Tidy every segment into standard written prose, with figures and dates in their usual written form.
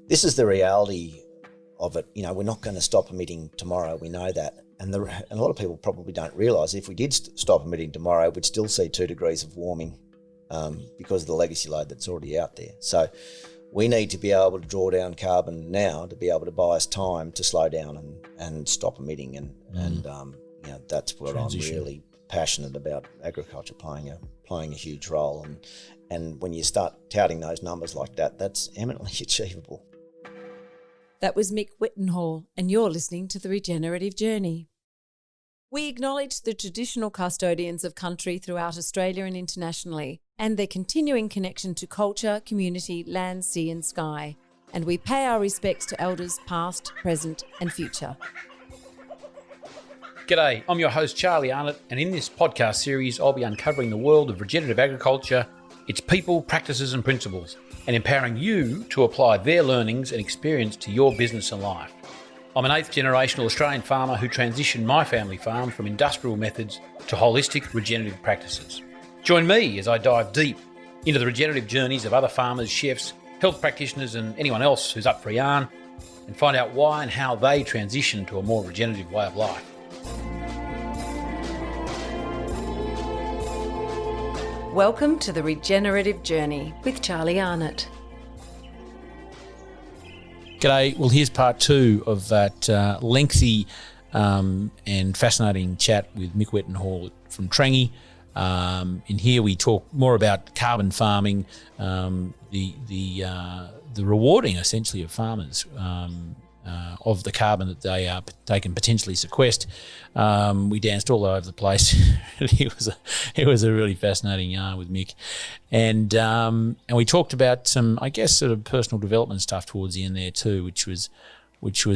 This is the reality of it. We're not going to stop emitting tomorrow. We know that. And a lot of people probably don't realise if we did stop emitting tomorrow, we'd still see 2 degrees of warming because of the legacy load that's already out there. So we need to be able to draw down carbon now to be able to buy us time to slow down and stop emitting. And that's what Transition. I'm really passionate about. Agriculture playing a huge role. And when you start touting those numbers like that, that's eminently achievable. That was Mick Wettenhall, and you're listening to The Regenerative Journey. We acknowledge the traditional custodians of country throughout Australia and internationally, and their continuing connection to culture, community, land, sea and sky. And we pay our respects to elders past, present and future. G'day, I'm your host Charlie Arnott, and in this podcast series I'll be uncovering the world of regenerative agriculture, its people, practices and principles, and empowering you to apply their learnings and experience to your business and life. I'm an 8th generational Australian farmer who transitioned my family farm from industrial methods to holistic regenerative practices. Join me as I dive deep into the regenerative journeys of other farmers, chefs, health practitioners and anyone else who's up for a yarn, and find out why and how they transition to a more regenerative way of life. Welcome to The Regenerative Journey with Charlie Arnott. G'day, well here's part 2 of that lengthy and fascinating chat with Mick Wettenhall from Trangie. In here we talk more about carbon farming, the rewarding essentially of farmers of the carbon that they can potentially sequest. We danced all over the place. It was a really fascinating yarn with Mick, and we talked about some, I guess, sort of personal development stuff towards the end there too, which was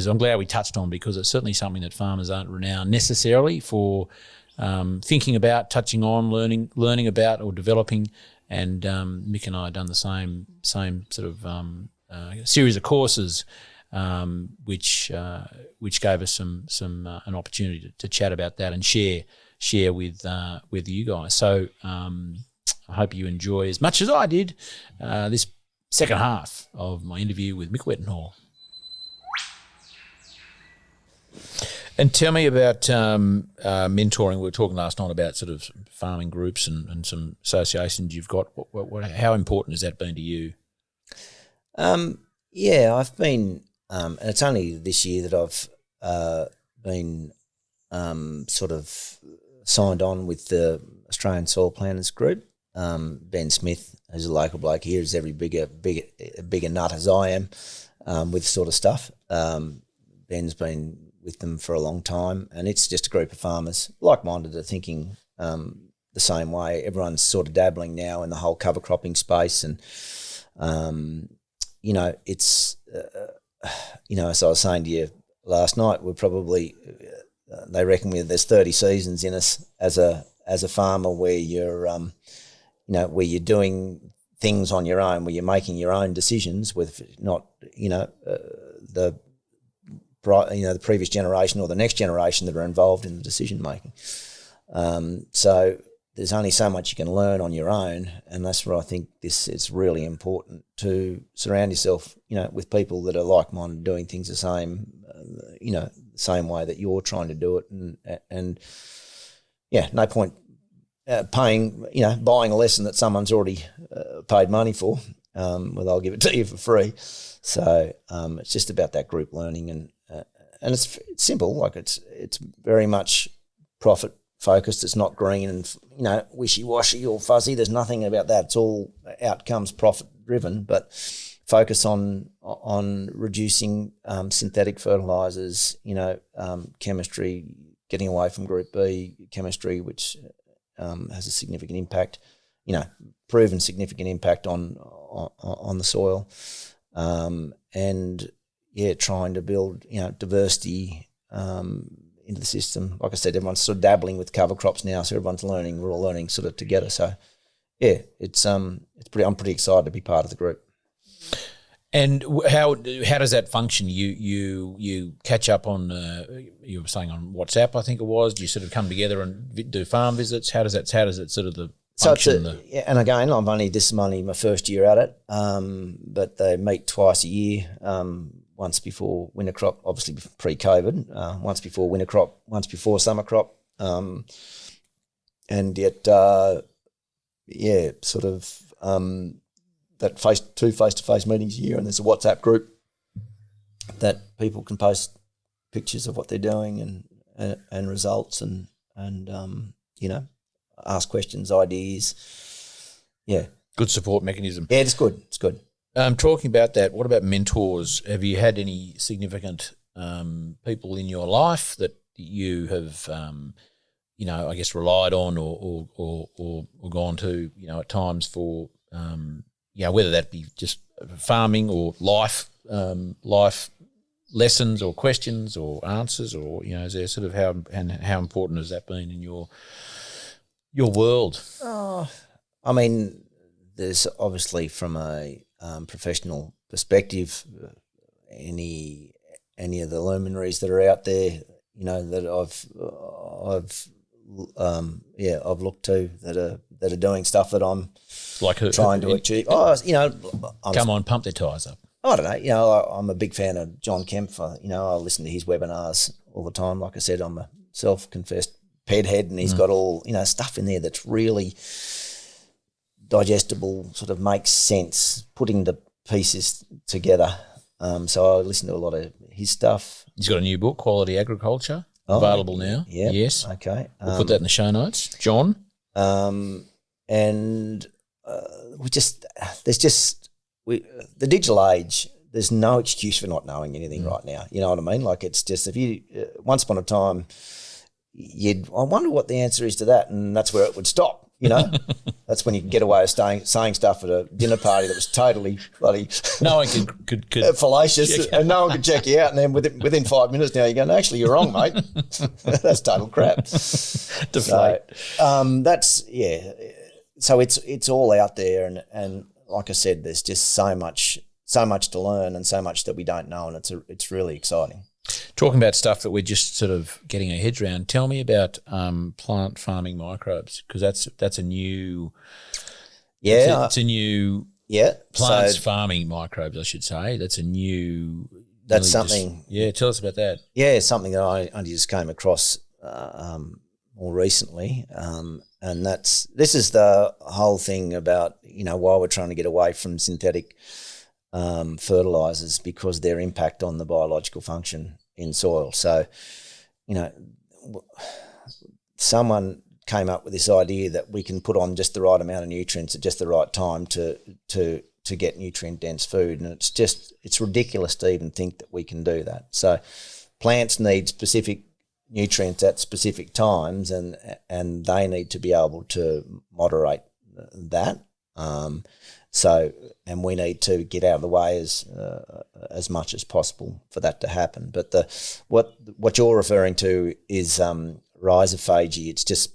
I'm glad we touched on, because it's certainly something that farmers aren't renowned necessarily for thinking about, touching on, learning about or developing. And Mick and I have done the same sort of series of courses, which gave us some an opportunity to chat about that and share with you guys. So I hope you enjoy as much as I did this second half of my interview with Mick Wettenhall. And tell me about mentoring. We were talking last night about sort of farming groups and some associations you've got. How important has that been to you? Yeah, I've been, and it's only this year that I've been sort of signed on with the Australian Soil Planners Group. Ben Smith, who's a local bloke here, is every bigger nut as I am with sort of stuff. Ben's been with them for a long time, and it's just a group of farmers like-minded are thinking the same way. Everyone's sort of dabbling now in the whole cover cropping space, and it's as I was saying to you last night, we're probably they reckon there's 30 seasons in us as a farmer where you're where you're doing things on your own, where you're making your own decisions with not the previous generation or the next generation that are involved in the decision making. So there's only so much you can learn on your own, and that's where I think it's really important to surround yourself, with people that are like-minded, doing things the same way that you're trying to do it, and no point buying a lesson that someone's already paid money for. They'll give it to you for free. So it's just about that group learning, and it's simple. Like it's very much profit focused. It's not green and wishy-washy or fuzzy. There's nothing about that. It's all outcomes profit driven, but focus on reducing synthetic fertilizers, chemistry, getting away from group B chemistry, which has a significant impact, proven significant impact on the soil, and trying to build diversity into the system. Like I said, everyone's sort of dabbling with cover crops now, so everyone's learning. We're all learning sort of together. So it's pretty. I'm pretty excited to be part of the group. And how does that function? You catch up on you were saying on WhatsApp, I think it was. Do you sort of come together and do farm visits? How does it sort of So function. And again, this is only my first year at it, but they meet twice a year, once before winter crop, obviously pre-COVID, once before winter crop, once before summer crop, and yet, that two face-to-face meetings a year, and there's a WhatsApp group that people can post pictures of what they're doing and results and ask questions, ideas. Yeah. Good support mechanism. Yeah, it's good. It's good. Talking about that, what about mentors? Have you had any significant people in your life that you have, I guess, relied on or gone to, at times for, whether that be just farming or life lessons or questions or answers, or is there sort of how important has that been in your world? There's obviously from a professional perspective, any of the luminaries that are out there, that I've looked to that are doing stuff that I'm trying to achieve. Come on, pump their tyres up. I don't know. I'm a big fan of John Kempf. I listen to his webinars all the time. Like I said, I'm a self-confessed ped head, and he's got all stuff in there that's really digestible, sort of makes sense, putting the pieces together. So I listen to a lot of his stuff. He's got a new book, Quality Agriculture, available now. Yeah. Yes. Okay. We'll put that in the show notes. John. The digital age, there's no excuse for not knowing anything right now. You know what I mean? Like, it's just, if you, once upon a time, I wonder what the answer is to that, and that's where it would stop. That's when you can get away with saying stuff at a dinner party that was totally bloody no one could fallacious, and no one could check you out. And then within 5 minutes now, you're going, actually, you're wrong, mate. That's total crap. Deflate. So it's all out there, and like I said, there's just so much to learn and so much that we don't know, and it's really exciting. Talking about stuff that we're just sort of getting our heads around, tell me about plant farming microbes, because that's a new it's a new plants farming microbes, I should say. That's a new something. Tell us about that. Yeah, something that I only just came across more recently, and this is the whole thing about why we're trying to get away from synthetic fertilizers, because their impact on the biological function in soil. So, someone came up with this idea that we can put on just the right amount of nutrients at just the right time to get nutrient dense food, and it's ridiculous to even think that we can do that. So, plants need specific nutrients at specific times, and they need to be able to moderate that. And we need to get out of the way as much as possible for that to happen. But what you're referring to is rhizophagy. It's just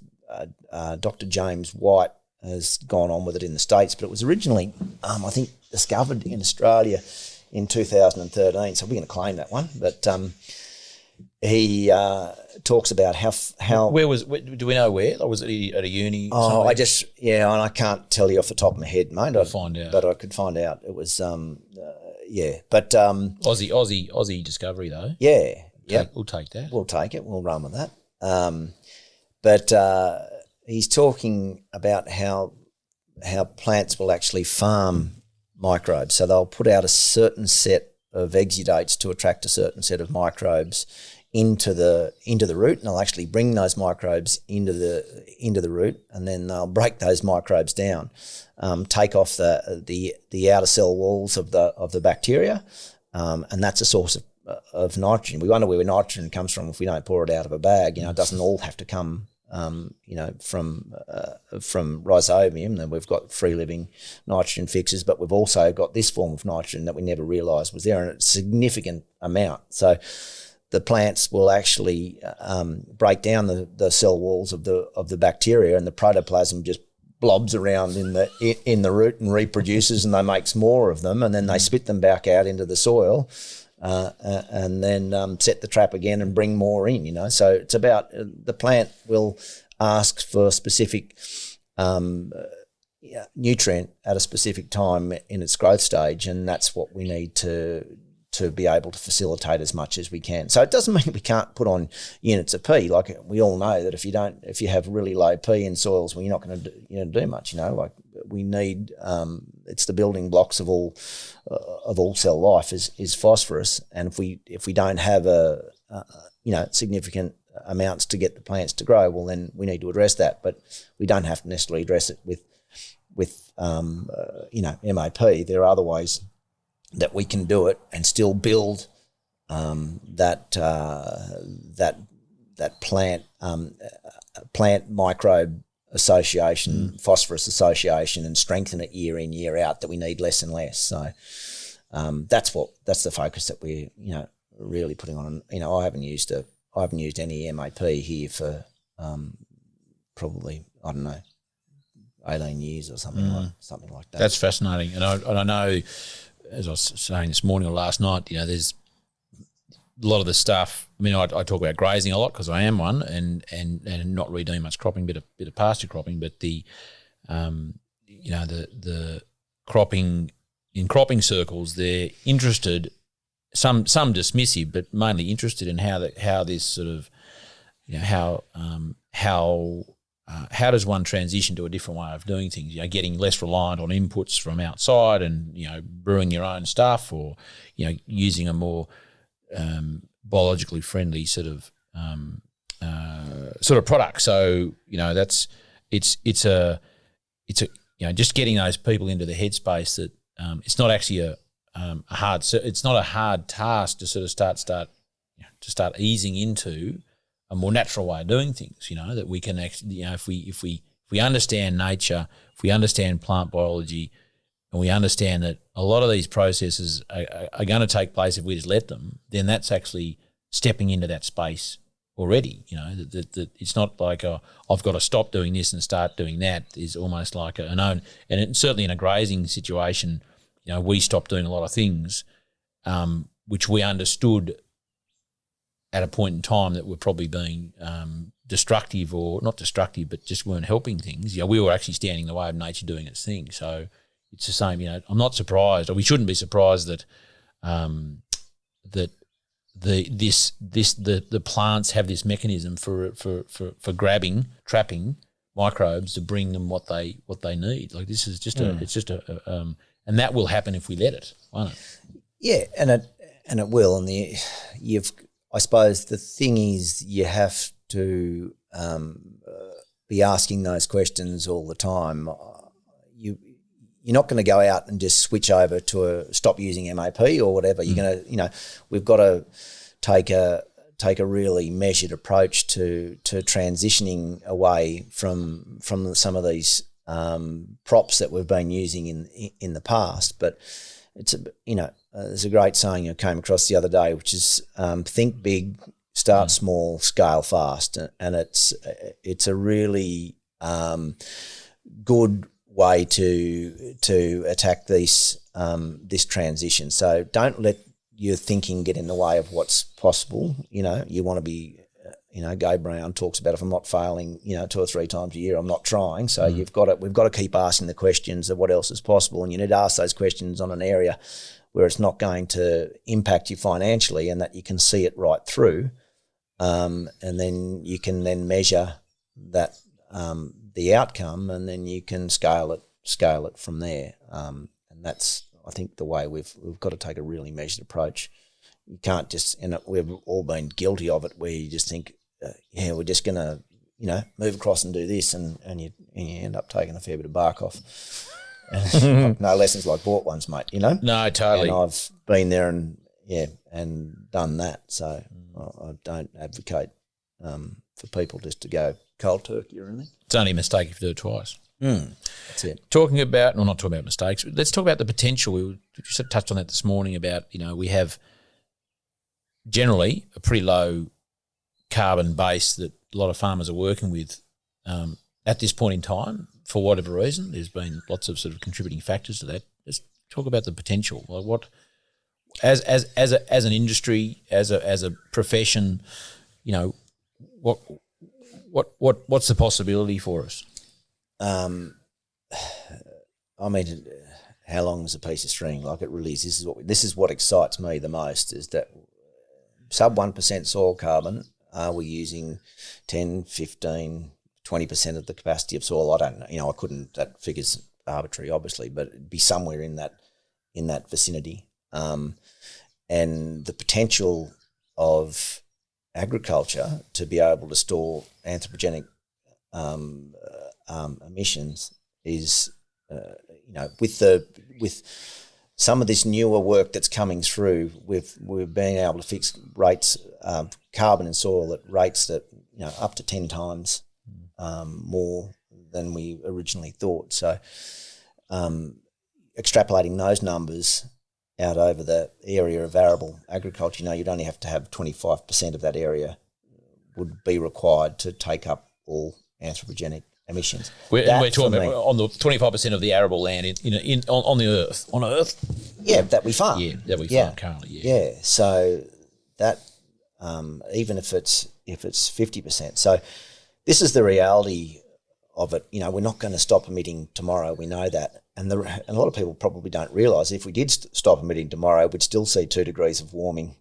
Dr. James White has gone on with it in the States, but it was originally, I think, discovered in Australia in 2013. So we're going to claim that one. But he talks about how where do we know where? Or was it at a uni? Oh, somewhere? And I can't tell you off the top of my head, mate. I'll find out. But I could find out. It was but Aussie discovery though. Yeah, We'll take that. We'll take it. We'll run with that. But he's talking about how plants will actually farm microbes. So they'll put out a certain set of exudates to attract a certain set of microbes into the root, and they'll actually bring those microbes into the root, and then they'll break those microbes down, take off the outer cell walls of the bacteria, and that's a source of nitrogen. We wonder where nitrogen comes from if we don't pour it out of a bag. It doesn't all have to come from rhizobium. Then we've got free living nitrogen fixers, but we've also got this form of nitrogen that we never realised was there, and it's a significant amount. So the plants will actually break down the cell walls of the bacteria, and the protoplasm just blobs around in the root and reproduces, and they makes more of them, and then they spit them back out into the soil. And then set the trap again and bring more in, So it's about the plant will ask for specific nutrient at a specific time in its growth stage, and that's what we need to be able to facilitate as much as we can. So it doesn't mean we can't put on units of P. Like we all know that if you have really low P in soils, well, you're not going to do much. Like we need it's the building blocks of all cell life is phosphorus, and if we don't have significant amounts to get the plants to grow, well then we need to address that. But we don't have to necessarily address it with MAP. There are other ways that we can do it and still build that plant microbe association, phosphorus association, and strengthen it year in, year out, that we need less and less. So that's the focus that we're really putting on. I haven't used any MAP here for probably, I don't know, 18 years or something like that. That's fascinating. And I know, as I was saying this morning or last night, there's a lot of the stuff. I mean, I talk about grazing a lot because I am one, and not really doing much cropping, bit of pasture cropping. But the cropping, in cropping circles, they're interested. Some dismissive, but mainly interested in how this sort of, how does one transition to a different way of doing things? Getting less reliant on inputs from outside, and brewing your own stuff, or using a more biologically friendly sort of product. So it's just getting those people into the headspace that it's not actually it's not a hard task to sort of start easing into a more natural way of doing things. That we can actually, if we understand nature, if we understand plant biology, and we understand that a lot of these processes are going to take place if we just let them, then that's actually stepping into that space already. That it's not like I've got to stop doing this and start doing that. Is almost like an own, and certainly in a grazing situation, we stopped doing a lot of things which we understood at a point in time that were probably being destructive, or not destructive, but just weren't helping things. We were actually standing in the way of nature doing its thing. So it's the same. I'm not surprised, or we shouldn't be surprised that the plants have this mechanism for trapping microbes to bring them what they need. Like this is just and that will happen if we let it, won't it? Yeah, and it will. And I suppose the thing is, you have to be asking those questions all the time. You're not going to go out and just switch over to stop using MAP or whatever. You're going to, we've got to take a really measured approach to transitioning away from some of these props that we've been using in the past. But it's there's a great saying I came across the other day, which is think big, start small, scale fast, and it's a really good way to attack this transition. So don't let your thinking get in the way of what's possible. You want to be. Gabe Brown talks about, if I'm not failing, 2 or 3 times a year, I'm not trying. So we've got to keep asking the questions of what else is possible, and you need to ask those questions on an area where it's not going to impact you financially, and that you can see it right through, and then you can then measure that the outcome, and then you can scale it from there. And that's, I think, the way we've got to take a really measured approach. You can't just, and we've all been guilty of it, where you just think, we're just going to, move across and do this, and you end up taking a fair bit of bark off. No lessons like bought ones, mate, No, totally. And I've been there and done that. So I don't advocate for people just to go cold turkey or anything. It's only a mistake if you do it twice. That's it. Not talking about mistakes. Let's talk about the potential. We just touched on that this morning about, we have generally a pretty low carbon base that a lot of farmers are working with at this point in time, for whatever reason. There's been lots of sort of contributing factors to that. Let's talk about the potential. Like what, as an industry, as a profession, what's the possibility for us? I mean, how long is a piece of string? Like, it really is. This is what excites me the most, is that sub 1% soil carbon, are we using 10, 15, 20% of the capacity of soil? I don't know. I couldn't, that figure's arbitrary, obviously, but it'd be somewhere in that vicinity. And the potential of agriculture to be able to store anthropogenic emissions is, with some of this newer work that's coming through, we're being able to fix rates, carbon in soil at rates that up to 10 times more than we originally thought. So, extrapolating those numbers out over the area of arable agriculture, you'd only have to have 25% of that area would be required to take up all anthropogenic emissions. We're talking about on the 25% of the arable land on the earth. On Earth? Yeah, that we farm. Yeah, that we farm currently, Yeah, so that, even if it's 50%. So this is the reality of it. We're not going to stop emitting tomorrow. We know that. And a lot of people probably don't realise if we did stop emitting tomorrow, we'd still see 2 degrees of warming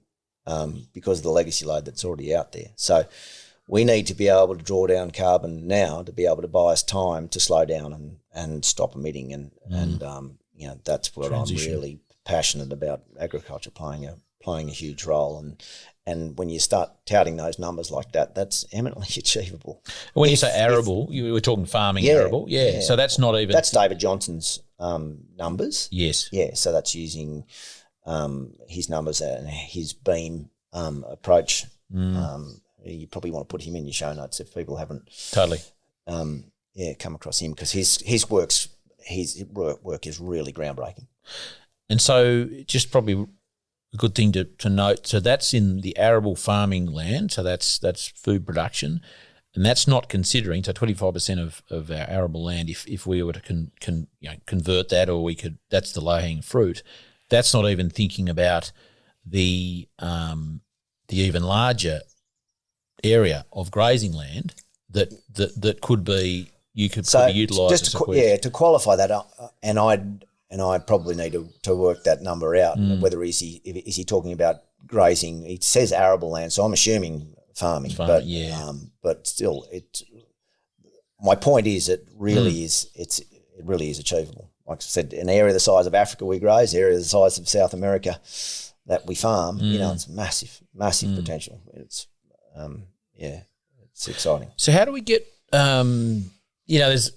because of the legacy load that's already out there. So we need to be able to draw down carbon now to be able to buy us time to slow down and stop emitting. And that's what Transition. I'm really passionate about, agriculture playing a huge role. And when you start touting those numbers like that, that's eminently achievable. When you say arable, you were talking farming arable. Yeah. So that's not even... That's David Johnson's numbers. Yes. Yeah, so that's using his numbers and his beam approach. You probably want to put him in your show notes if people haven't Totally. Come across him, because his work is really groundbreaking. And so just probably a good thing to note, so that's in the arable farming land, so that's food production, and that's not considering, so 25% of our arable land, if we were to convert that, or we could, that's the low-hanging fruit. That's not even thinking about the even larger area of grazing land that could be, you could be utilised. Just to qualify that, and I'd probably need to work that number out. Whether is he talking about grazing? He says arable land, so I'm assuming farming. But still, my point is, it really is achievable. Like I said, an area the size of Africa we graze, area the size of South America that we farm. It's massive potential. It's it's exciting. So how do we get? There's.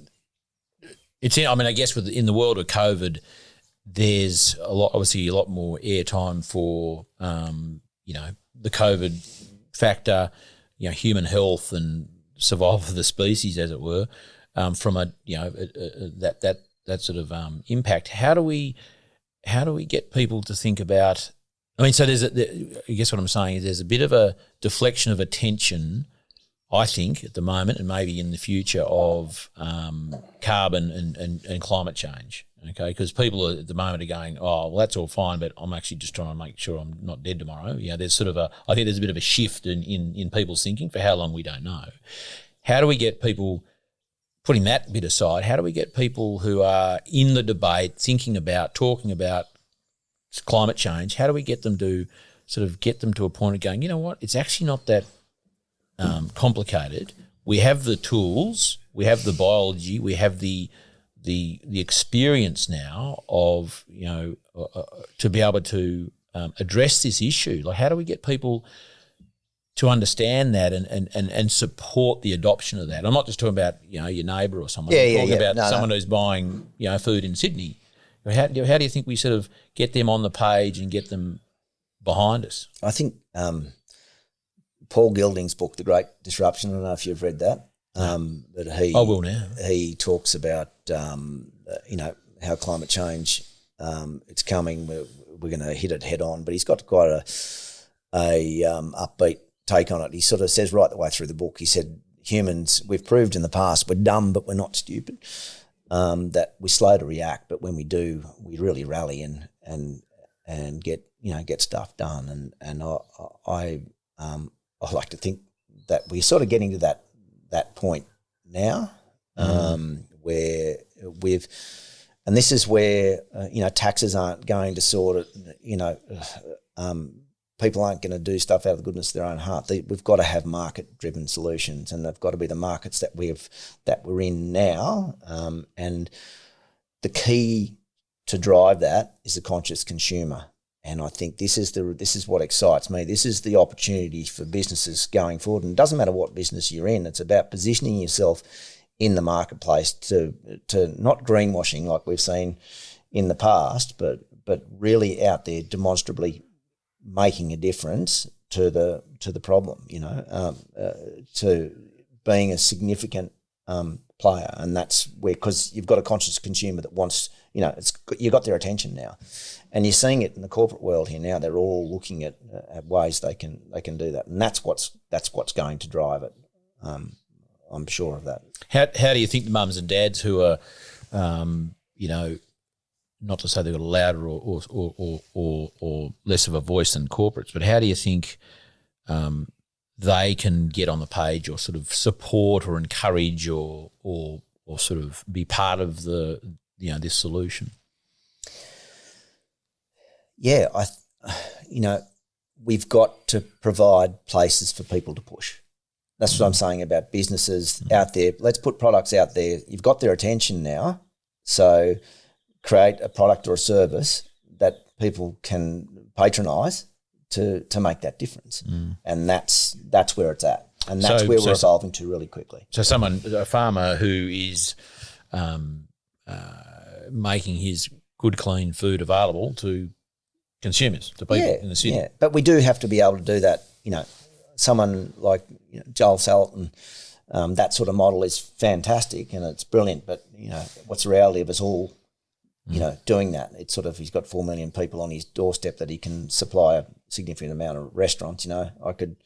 I guess in the world of COVID, there's obviously a lot more airtime for the COVID factor, human health and survival of the species, as it were, from that sort of impact. How do we get people to think about? So I guess what I'm saying is there's a bit of a deflection of attention, I think, at the moment, and maybe in the future, of carbon and climate change, okay? Because people at the moment are going, oh, well, that's all fine, but I'm actually just trying to make sure I'm not dead tomorrow. There's I think there's a bit of a shift in people's thinking. For how long, we don't know. How do we get people, putting that bit aside, how do we get people who are in the debate, talking about climate change, how do we get them to a point of going, you know what, it's actually not that complicated. We have the tools, we have the biology, we have the experience now of to be able to address this issue. Like, how do we get people to understand that and support the adoption of that? I'm not just talking about your neighbour or someone. I'm talking about someone who's buying food in Sydney. How do you think we sort of get them on the page and get them behind us? I think Paul Gilding's book, The Great Disruption, I don't know if you've read that, but I will now. He talks about how climate change, it's coming. We're going to hit it head on, but he's got quite a upbeat take on it. He sort of says right the way through the book, he said, humans, we've proved in the past we're dumb, but we're not stupid. That we're slow to react, but when we do, we really rally and get stuff done. And I like to think that we're sort of getting to that point now, where and this is where taxes aren't going to sort of people aren't going to do stuff out of the goodness of their own heart. We've got to have market-driven solutions, and they've got to be the markets that we're in now. And the key to drive that is the conscious consumer. And I think this is what excites me. This is the opportunity for businesses going forward. And it doesn't matter what business you're in. It's about positioning yourself in the marketplace to not greenwashing like we've seen in the past, but really out there demonstrably making a difference to the problem, to being a significant player. And that's where, because you've got a conscious consumer that wants, you've got their attention now. And you're seeing it in the corporate world here now. They're all looking at ways they can do that, and that's what's going to drive it. I'm sure of that. How do you think the mums and dads who are, not to say they've got a louder or less of a voice than corporates, but how do you think they can get on the page or sort of support or encourage or sort of be part of this solution? Yeah, we've got to provide places for people to push. That's what I'm saying about businesses out there. Let's put products out there. You've got their attention now, so create a product or a service that people can patronize to make that difference. And that's where it's at. And that's where we're evolving to really quickly. So a farmer who is making his good, clean food available to consumers, to people in the city. Yeah, but we do have to be able to do that. Someone like Joel Salatin, that sort of model is fantastic and it's brilliant. But what's the reality of us all, doing that? It's sort of, he's got 4 million people on his doorstep that he can supply a significant amount of restaurants. I could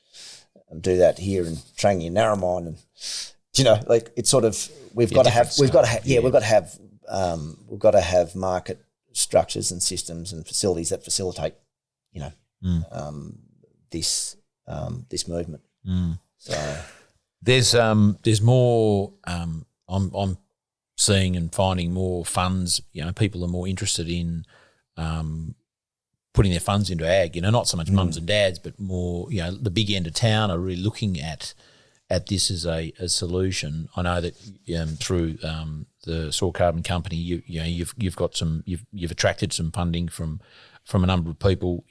do that here in Trangie and Narromine, and it's sort of we've got to have market structures and systems and facilities that facilitate, this movement. So there's more. I'm seeing and finding more funds. People are more interested in putting their funds into ag. Not so much mums and dads, but more. The big end of town are really looking at this as a solution. I know that through the Soil Carbon Company, you've got some, you've attracted some funding from a number of people.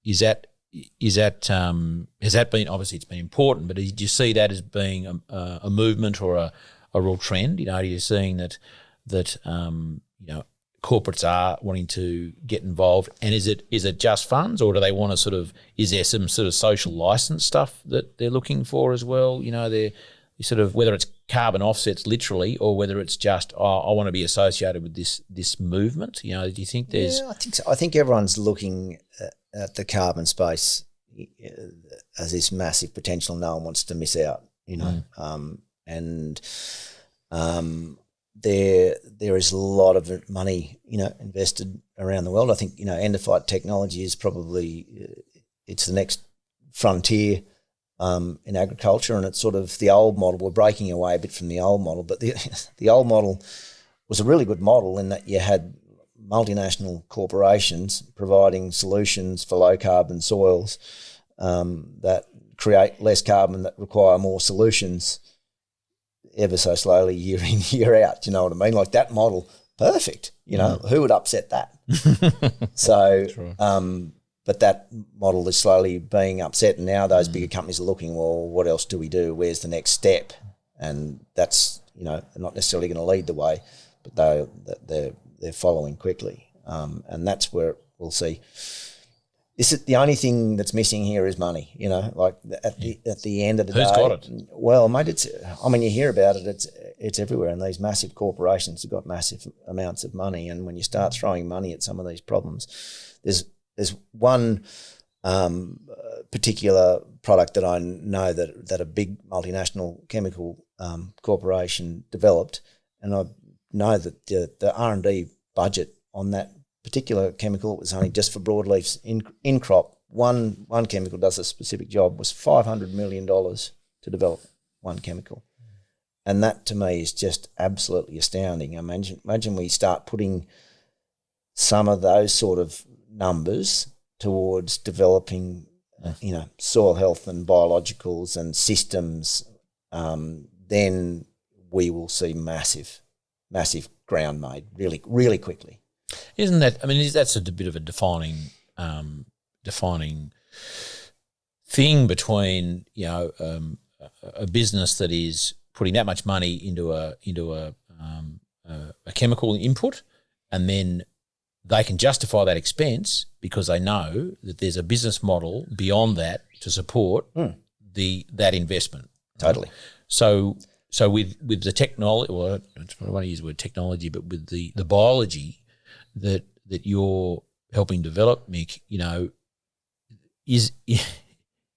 Has that been, obviously it's been important, but do you see that as being a movement or a real trend? Are you seeing that corporates are wanting to get involved, and is it just funds, or do they want to is there some sort of social license stuff that they're looking for as well? They're sort of, whether it's carbon offsets literally, or whether it's just, I want to be associated with this movement. Do you think there's? Yeah, I think so. I think everyone's looking at the carbon space as this massive potential no one wants to miss out. There is a lot of money, invested around the world. I think, end-of-life technology is probably it's the next frontier in agriculture, and it's sort of the old model. We're breaking away a bit from the old model, but the old model was a really good model in that you had multinational corporations providing solutions for low-carbon soils that create less carbon, that require more solutions ever so slowly, year in, year out. Do you know what I mean? Like that model, perfect. Who would upset that? So, but that model is slowly being upset, and now those bigger companies are looking, well, what else do we do? Where's the next step? And that's, not necessarily going to lead the way, but they're following quickly. And that's where we'll see. This is the only thing that's missing here is money. At the end of the day, who's got it? Well, mate, you hear about it. It's everywhere, and these massive corporations have got massive amounts of money. And when you start throwing money at some of these problems, there's one particular product that I know that a big multinational chemical corporation developed, and I know that the R&D budget on that particular chemical was only just for broadleafs in crop. One chemical does a specific job, was $500 million to develop one chemical. And that to me is just absolutely astounding. Imagine we start putting some of those sort of numbers towards developing, soil health and biologicals and systems, then we will see massive ground made really, really quickly. Isn't that? I mean, that's a bit of a defining thing between a business that is putting that much money into a chemical input, and then they can justify that expense because they know that there's a business model beyond that to support that investment. Totally. So with the technology, well, I don't want to use the word technology, but with the biology that you're helping develop, Mick, is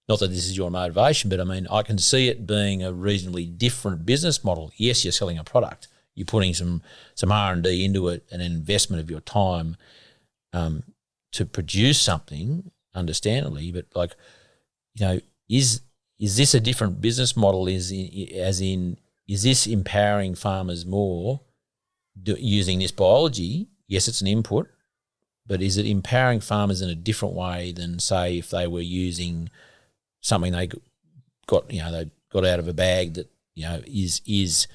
not that this is your motivation, but I mean, I can see it being a reasonably different business model. Yes, you're selling a product. You're putting some R&D into it and an investment of your time to produce something, understandably, but is this a different business model? Is this empowering farmers more using this biology? Yes, it's an input, but is it empowering farmers in a different way than, say, if they were using something they got out of a bag that is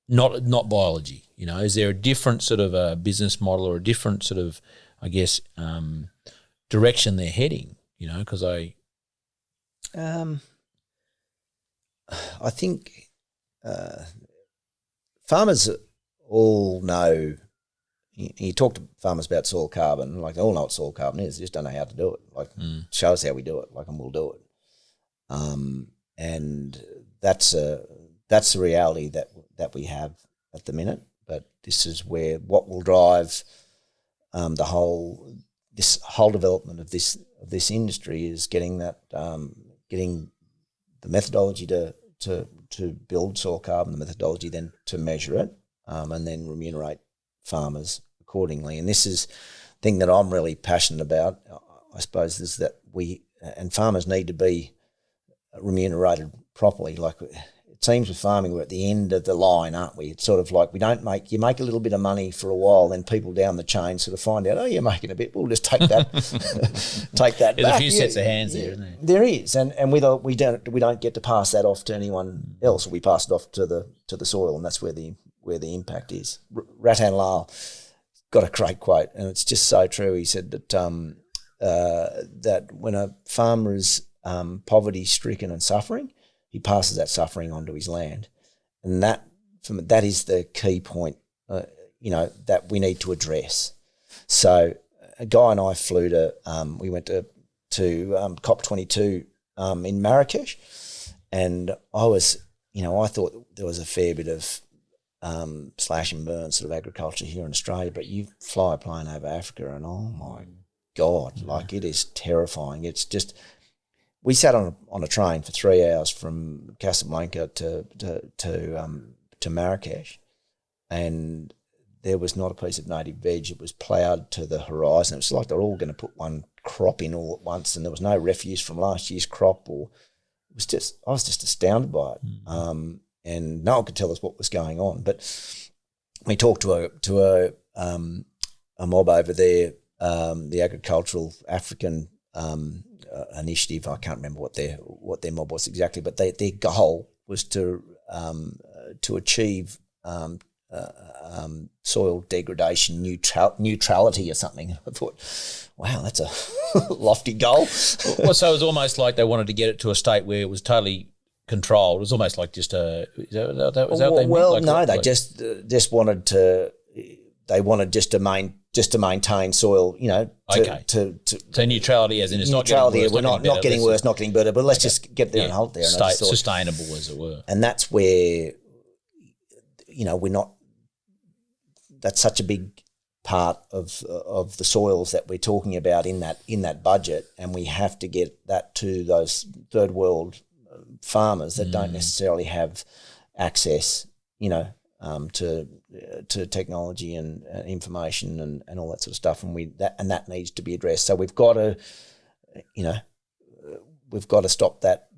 not biology? Is there a different sort of a business model or a different sort of, I guess, direction they're heading? Because I think farmers all know. You talk to farmers about soil carbon, like they all know what soil carbon is. They just don't know how to do it. Like, show us how we do it, and we'll do it. And that's a reality that we have at the minute. But this is where what will drive this whole development of this industry is getting the methodology to build soil carbon, the methodology then to measure it, and then remunerate farmers accordingly. And this is the thing that I'm really passionate about, I suppose, is that farmers need to be remunerated properly. Like, it seems with farming, we're at the end of the line, aren't we? It's sort of like you make a little bit of money for a while, then people down the chain sort of find out, oh, you're making a bit, we'll just take that take that There's back. a few sets of hands there, isn't there? There is, and we don't get to pass that off to anyone else. We pass it off to the soil, and that's where the impact is. Ratan Lal got a great quote, and it's just so true. He said that that when a farmer is poverty-stricken and suffering, he passes that suffering onto his land, and that is the key point, that we need to address. So, a guy and I flew we went to COP22 in Marrakesh, and I thought there was a fair bit of slash and burn sort of agriculture here in Australia, but you fly a plane over Africa and oh my God, like, it is terrifying. It's just, we sat on a train for 3 hours from Casablanca to Marrakesh, and there was not a piece of native veg. It was ploughed to the horizon. It was like they're all going to put one crop in all at once, and there was no refuse from last year's crop. I was just astounded by it. And no one could tell us what was going on. But we talked to a mob over there, the Agricultural African Initiative. I can't remember what their mob was exactly, but their goal was to achieve soil degradation neutrality or something. I thought, wow, that's a lofty goal. Well, so it was almost like they wanted to get it to a state where it was totally controlled. It was almost like just a. Is that what they meant? No, they just wanted to. They wanted just to maintain soil. Okay. So neutrality, as in it's neutrality. Not getting worse, we're not getting worse, not getting better. But let's just get there and hold there. And sustainable, as it were. And that's where, we're not. That's such a big part of the soils that we're talking about in that budget, and we have to get that to those third world farmers that don't necessarily have access, to technology and information and all that sort of stuff, and that needs to be addressed. So we've got to stop that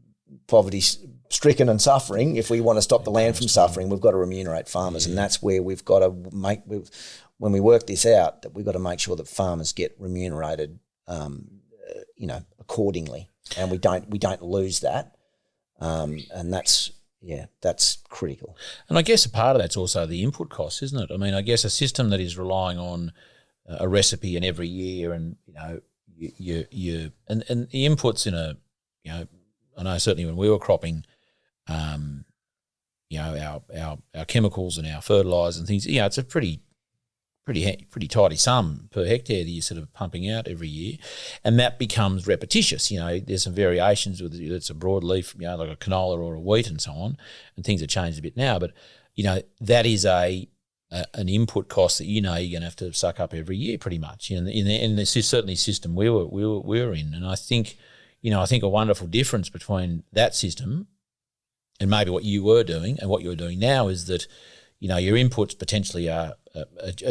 poverty-stricken and suffering. If we want to stop the land from suffering, we've got to remunerate farmers, and that's where we've got to make. When we work this out, that we've got to make sure that farmers get remunerated, accordingly, and we don't lose that, and that's critical. And I guess a part of that's also the input costs, isn't it? I mean, I guess a system that is relying on a recipe and every year, and you and the inputs in a, I know certainly when we were cropping, our chemicals and our fertilisers and things, it's a pretty tidy sum per hectare that you're sort of pumping out every year, and that becomes repetitious. There's some variations with it's a broadleaf, like a canola or a wheat and so on, and things have changed a bit now. But that is an input cost that you're going to have to suck up every year, pretty much. In this is certainly system we were in, and I think a wonderful difference between that system and maybe what you were doing and what you're doing now is that your inputs potentially are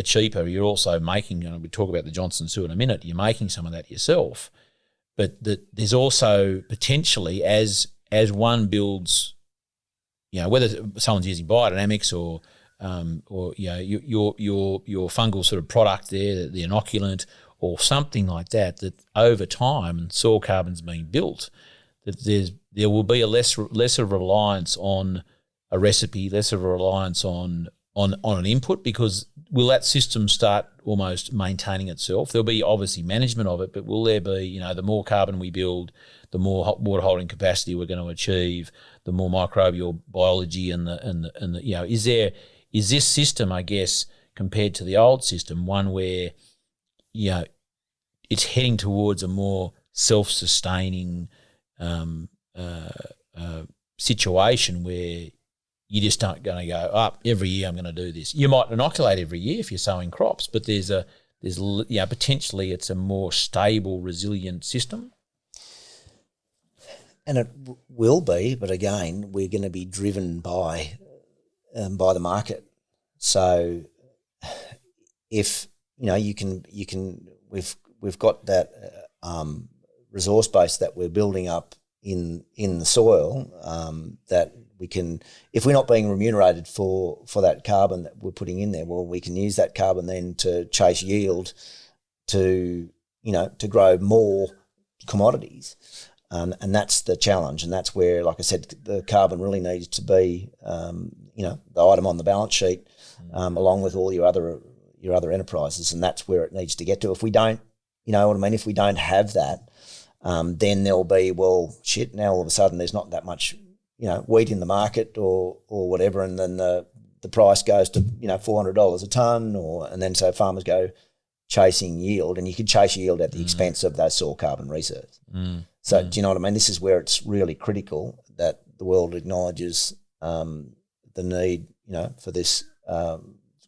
cheaper. You're also making, we talk about the Johnson Sewer in a minute, you're making some of that yourself. But there's also potentially, as one builds, whether someone's using biodynamics or your fungal sort of product there, the inoculant or something like that over time soil carbon's being built, that there will be a lesser reliance on a recipe, less of a reliance on an input, because will that system start almost maintaining itself? There'll be obviously management of it, but will there be, the more carbon we build, the more water holding capacity we're going to achieve, the more microbial biology and the is this system, I guess, compared to the old system, one where it's heading towards a more self-sustaining situation where you just aren't going to go up every year. I'm going to do this. You might inoculate every year if you're sowing crops, but there's potentially it's a more stable, resilient system. And it will be, but again, we're going to be driven by the market. So if we've got that resource base that we're building up in the soil, that we can, if we're not being remunerated for that carbon that we're putting in there, well, we can use that carbon then to chase yield to grow more commodities. And that's the challenge. And that's where, like I said, the carbon really needs to be, the item on the balance sheet, along with all your other enterprises. And that's where it needs to get to. If we don't, if we don't have that, then there'll be, well, shit, now all of a sudden there's not that much wheat in the market or whatever, and then the price goes to $400 a tonne, and then so farmers go chasing yield, and you can chase yield at the expense of those soil carbon reserves. So do you know what I mean? This is where it's really critical that the world acknowledges the need, for this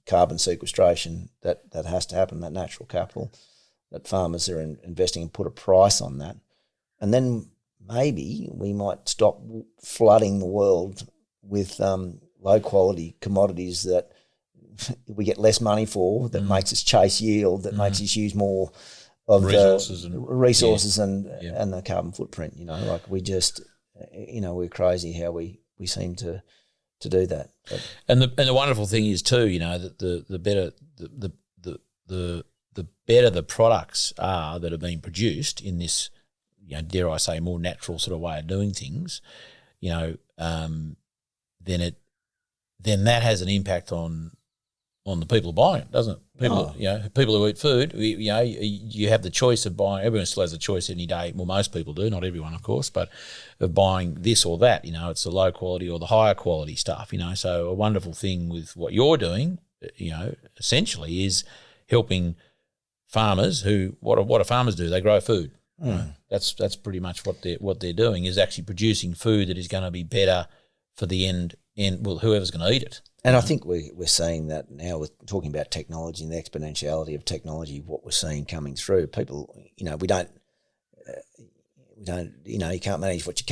carbon sequestration that has to happen, that natural capital, that farmers are investing and put a price on that, and then maybe we might stop flooding the world with low-quality commodities that we get less money for, that makes us chase yield, that makes us use more of resources and the carbon footprint. Like we just, we're crazy how we seem to do that. But, and the wonderful thing is too, that the better the products are that are being produced in this, dare I say, more natural sort of way of doing things, then that has an impact on the people buying it, doesn't it? People who eat food, you have the choice of buying. Everyone still has a choice any day. Well, most people do, not everyone, of course, but of buying this or that. It's the low quality or the higher quality stuff. So a wonderful thing with what you're doing, essentially, is helping farmers who what do farmers do? They grow food. That's pretty much what they're doing, is actually producing food that is going to be better for the end whoever's going to eat it. And I think we're seeing that now with talking about technology and the exponentiality of technology. What we're seeing coming through, people, we don't, you can't manage what you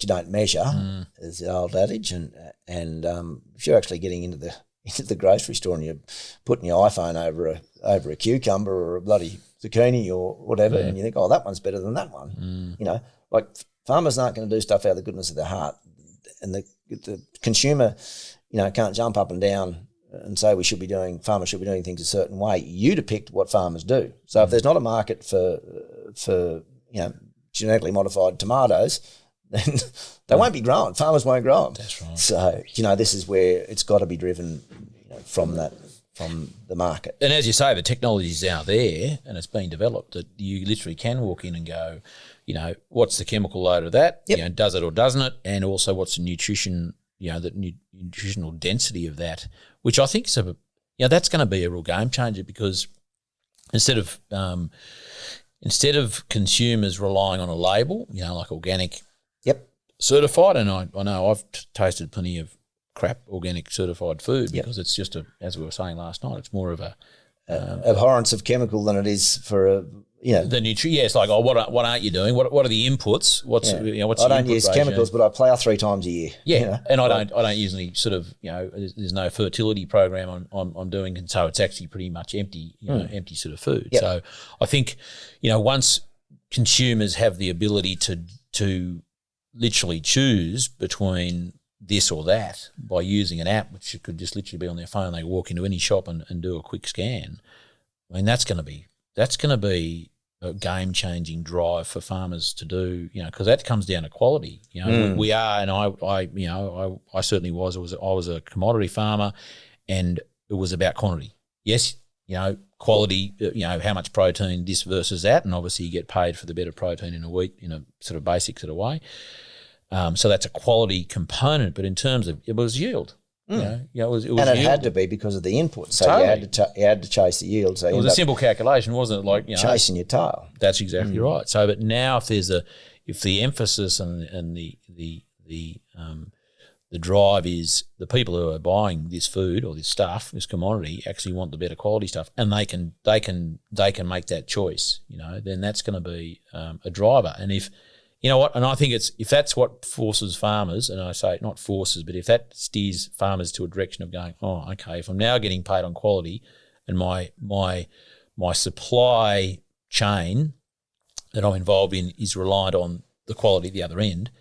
don't measure, is the old adage. And if you're actually getting into the grocery store and you're putting your iPhone over a cucumber or a bloody zucchini or whatever, and you think, oh, that one's better than that one. You know, like farmers aren't going to do stuff out of the goodness of their heart, and the consumer, you know, can't jump up and down and say farmers should be doing things a certain way. You depict what farmers do. So if there's not a market for you know, genetically modified tomatoes, then they won't be grown. Farmers won't grow them. That's right. So, you know, this is where it's got to be driven, you know, from the market. And as you say, the technology is out there and it's been developed that you literally can walk in and go, you know, what's the chemical load of that? Yep. You know, does it or doesn't it? And also what's the nutrition, you know, the nutritional density of that, which I think is that's going to be a real game changer, because instead of consumers relying on a label, you know, like organic, certified, and I know I've tasted plenty of crap organic certified food because it's just as we were saying last night, it's more of a abhorrence of chemical than it is for a, you know, the nutrient. Yeah, it's like, oh, what aren't you doing? What are the inputs? What's I don't use chemicals, but I plough 3 times a year. Yeah, you know? and I don't use any sort of, you know, there's no fertility program I'm doing, and so it's actually pretty much empty, you know, empty sort of food. Yep. So I think, you know, once consumers have the ability to literally choose between this or that by using an app, which could just literally be on their phone, they walk into any shop and do a quick scan. I mean, that's going to be a game-changing drive for farmers to do, you know, because that comes down to quality. You know, we are, and I certainly was. I was a commodity farmer, and it was about quantity. Yes, you know, quality. You know, how much protein this versus that, and obviously you get paid for the better protein in a wheat in a sort of basic sort of way. So that's a quality component, but in terms of it was yield. You know, it was and it yield. had to be because of the input. So Totally. you had to chase the yield. So It was a simple calculation, wasn't it? Like, you know, chasing your tail. that's exactly right. So, but now if the emphasis and the drive is the people who are buying this food or this stuff, this commodity, actually want the better quality stuff, and they can make that choice, you know, then that's going to be a driver. And if you know what, and I think if that's what forces farmers, and I say not forces, but if that steers farmers to a direction of going, oh, okay, if I'm now getting paid on quality, and my supply chain that I'm involved in is reliant on the quality at the other end,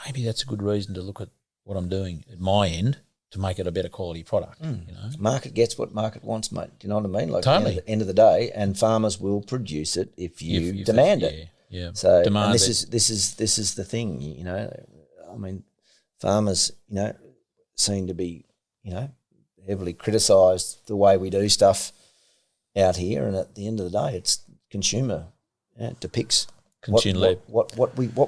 maybe that's a good reason to look at what I'm doing at my end to make it a better quality product. You know, Market gets what market wants, mate. Do you know what I mean? Like Totally. At the end of the day, and farmers will produce it if you demand it. Yeah. So Demand and this is the thing, you know. I mean, farmers, you know, seem to be, you know, heavily criticised the way we do stuff out here, and at the end of the day, it's consumer depicts what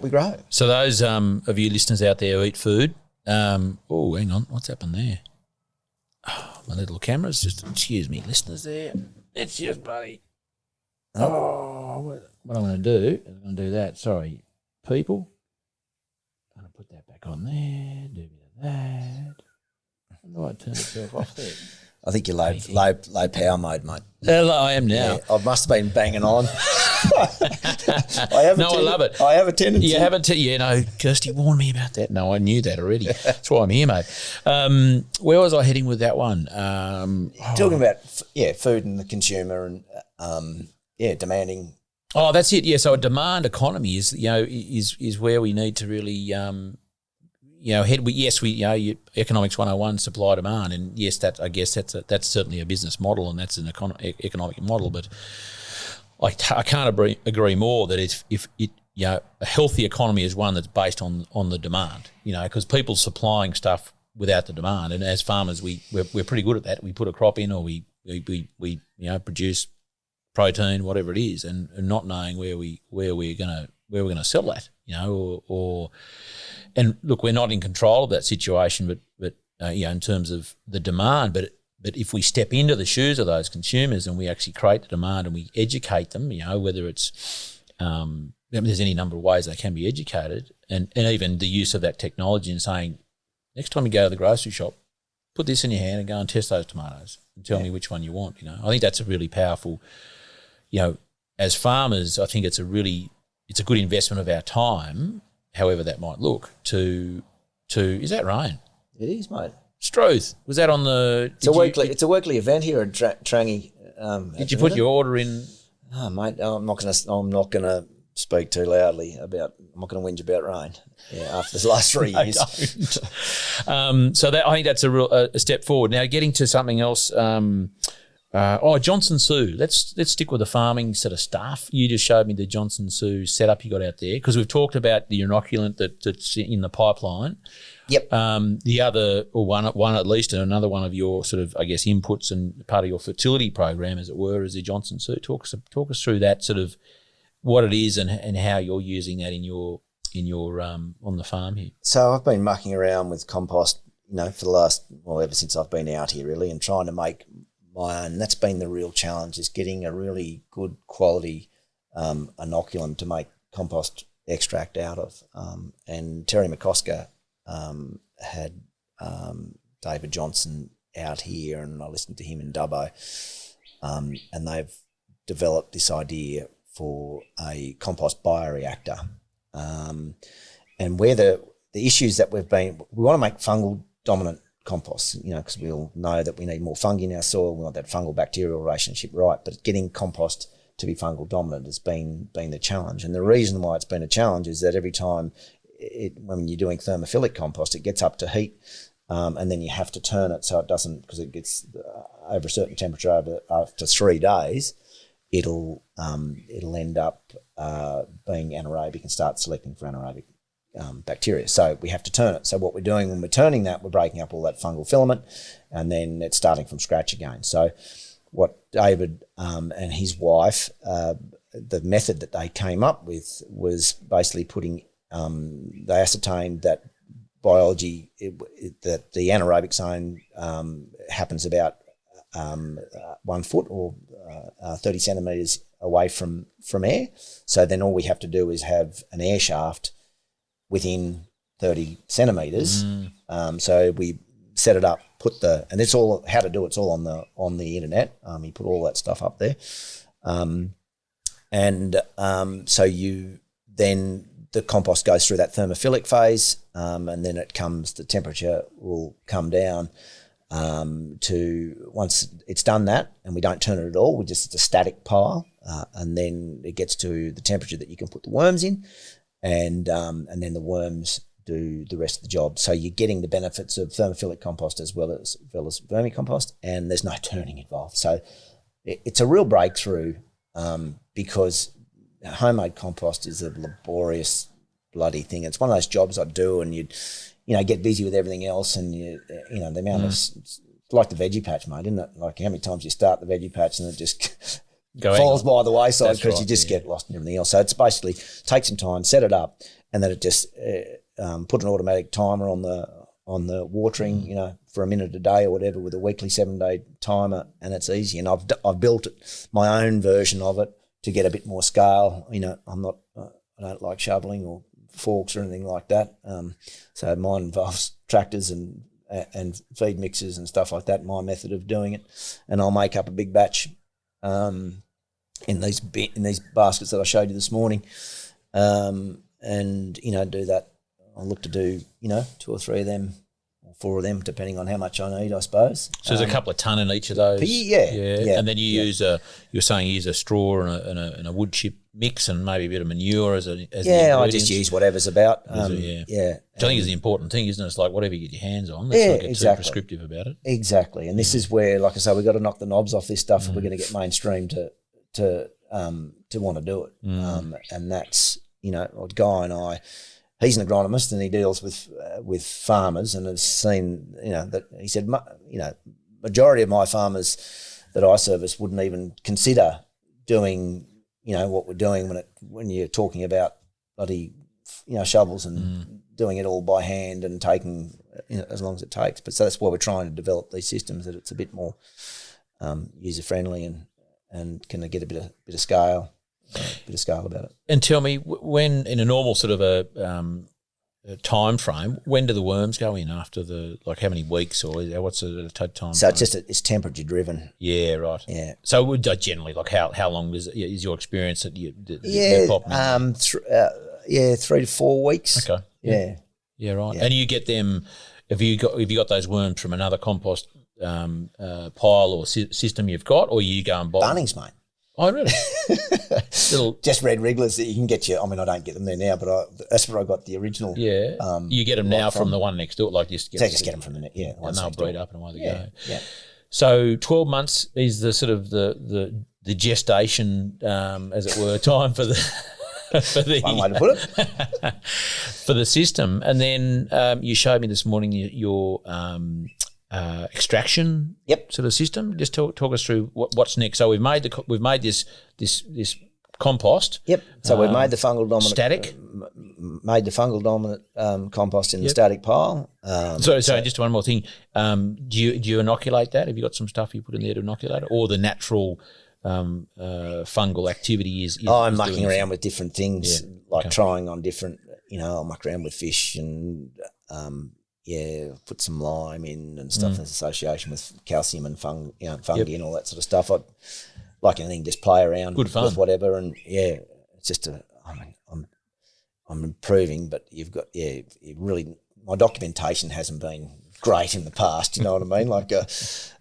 we grow. So those of you listeners out there who eat food, oh, hang on, what's happened there? Oh, my little camera's just, excuse me, listeners there. It's just bloody. Oh, what I'm going to do, I'm going to do that. Sorry, people. I'm going to put that back on there, do a bit of that. I wonder why it turned itself off there. I think you're low power mode, mate. I am now. Yeah, I must have been banging on. I love it. I have a tendency. You haven't. Kirsty warned me about that. No, I knew that already. That's why I'm here, mate. Where was I heading with that one? Talking about food and the consumer and demanding. Oh, that's it. Yeah, so a demand economy is where we need to really head. Economics 101, supply demand, and yes, that's certainly a business model, and that's an economic model. But I can't agree more that if a healthy economy is one that's based on the demand, because people supplying stuff without the demand, and as farmers we're pretty good at that. We put a crop in, or we produce protein, whatever it is, and not knowing where we're gonna sell that, and look, we're not in control of that situation, but in terms of the demand, but if we step into the shoes of those consumers and we actually create the demand and we educate them, whether it's there's any number of ways they can be educated, and even the use of that technology and saying, next time you go to the grocery shop, put this in your hand and go and test those tomatoes and tell me which one you want. I think that's a really powerful. As farmers, I think it's a good investment of our time, however that might look. Is that rain? It is, mate. Struth, was that on the? It's a weekly event here at Trangie. Did you put your order in? Oh, mate, I'm not gonna speak too loudly about. I'm not gonna whinge about rain. Yeah, after the last 3 years. So I think that's a step forward. Now, getting to something else. Johnson Sue. Let's stick with the farming sort of stuff. You just showed me the Johnson Sue setup you got out there, because we've talked about the inoculant that's in the pipeline. Yep. The other, or one at least, and another one of your sort of, I guess, inputs and part of your fertility program, as it were, is the Johnson Sue. Talk us through that, sort of what it is and how you're using that in your on the farm here. So I've been mucking around with compost, for the last, ever since I've been out here, really, and trying to make my own. That's been the real challenge, is getting a really good quality inoculum to make compost extract out of. And Terry McCosker had David Johnson out here, and I listened to him in Dubbo, and they've developed this idea for a compost bioreactor. And where the issues that we want to make fungal dominant compost, because we all know that we need more fungi in our soil. We want that fungal bacterial relationship right, but getting compost to be fungal dominant has been the challenge. And the reason why it's been a challenge is that every time when you're doing thermophilic compost, it gets up to heat, and then you have to turn it so it doesn't, because it gets over a certain temperature after 3 days, it'll end up being anaerobic and start selecting for anaerobic bacteria. So we have to turn it. So what we're doing when we're turning that, we're breaking up all that fungal filament, and then it's starting from scratch again. So what David and his wife, the method that they came up with was basically putting, they ascertained that biology, that the anaerobic zone happens about 1 foot or 30 centimetres away from air. So then all we have to do is have an air shaft within 30 centimetres. So we set it up, and it's all how to do it's all on the internet. He put all that stuff up there. So you then, the compost goes through that thermophilic phase, and then the temperature will come down to, once it's done that, and we don't turn it at all, it's a static pile, and then it gets to the temperature that you can put the worms in, and then the worms do the rest of the job. So you're getting the benefits of thermophilic compost as well as vermicompost, and there's no turning involved. So it's a real breakthrough, because homemade compost is a laborious bloody thing. It's one of those jobs I do, and you'd get busy with everything else, and the amount of, it's like the veggie patch, mate, isn't it? Like how many times you start the veggie patch and it just falls by the wayside because you just get lost in everything else. So it's basically take some time, set it up, and then it just put an automatic timer on the watering, for a minute a day or whatever, with a weekly 7-day timer, and it's easy. And I've built my own version of it to get a bit more scale. I don't like shoveling or forks or anything like that. So mine involves tractors and feed mixers and stuff like that, my method of doing it. And I'll make up a big batch in these baskets that I showed you this morning, and do that. I'll look to do 2 or 3 of them, or 4 of them, depending on how much I need, I suppose. So there's a couple of tonne in each of those. Yeah. And then you use you're saying you use a straw and a wood chip mix and maybe a bit of manure as I just use whatever's about. Which I think is the important thing, isn't it? It's like whatever you get your hands on. Let's not get too prescriptive about it. Exactly. And this is where, like I say, we've got to knock the knobs off this stuff if we're going to get mainstream to want to do it. And that's, a guy and I, he's an agronomist and he deals with farmers, and has seen, that he said, majority of my farmers that I service wouldn't even consider doing, what we're doing when you're talking about bloody, shovels and doing it all by hand and taking, as long as it takes. But so that's why we're trying to develop these systems, that it's a bit more user friendly and can get a bit of scale. About it. And tell me, when in a normal sort of a time frame, when do the worms go in after how many weeks, or what's the time? So frame? It's temperature driven. Yeah, right. Yeah. So would generally, how long is your experience that you? 3 to 4 weeks. Okay. Yeah, right. Yeah. And you get them. Have you got those worms from another compost pile or system you've got, or you go and buy Bunnings, mate? Oh, really? Just red regulars that you can get I don't get them there now, but that's where I got the original. Yeah. You get them now from the one next door, like just get them from the net. Yeah, and they'll breed up and away they go. Yeah. So 12 months is the sort of the gestation, as it were, time for the one way to put it for the system. And then you showed me this morning your extraction sort of system. Just talk us through what's next. So we've made this compost. Yep. So we've made the fungal dominant static. Made the fungal dominant compost in the static pile. So just one more thing. Do you inoculate that? Have you got some stuff you put in there to inoculate it, or the natural fungal activity is I'm mucking around with different things, trying on different. I'll muck around with fish and put some lime in and stuff in association with calcium and fungi and all that sort of stuff. I like anything, just play around with whatever, and it's just I'm improving, but you've got my documentation hasn't been great in the past. You know what I mean?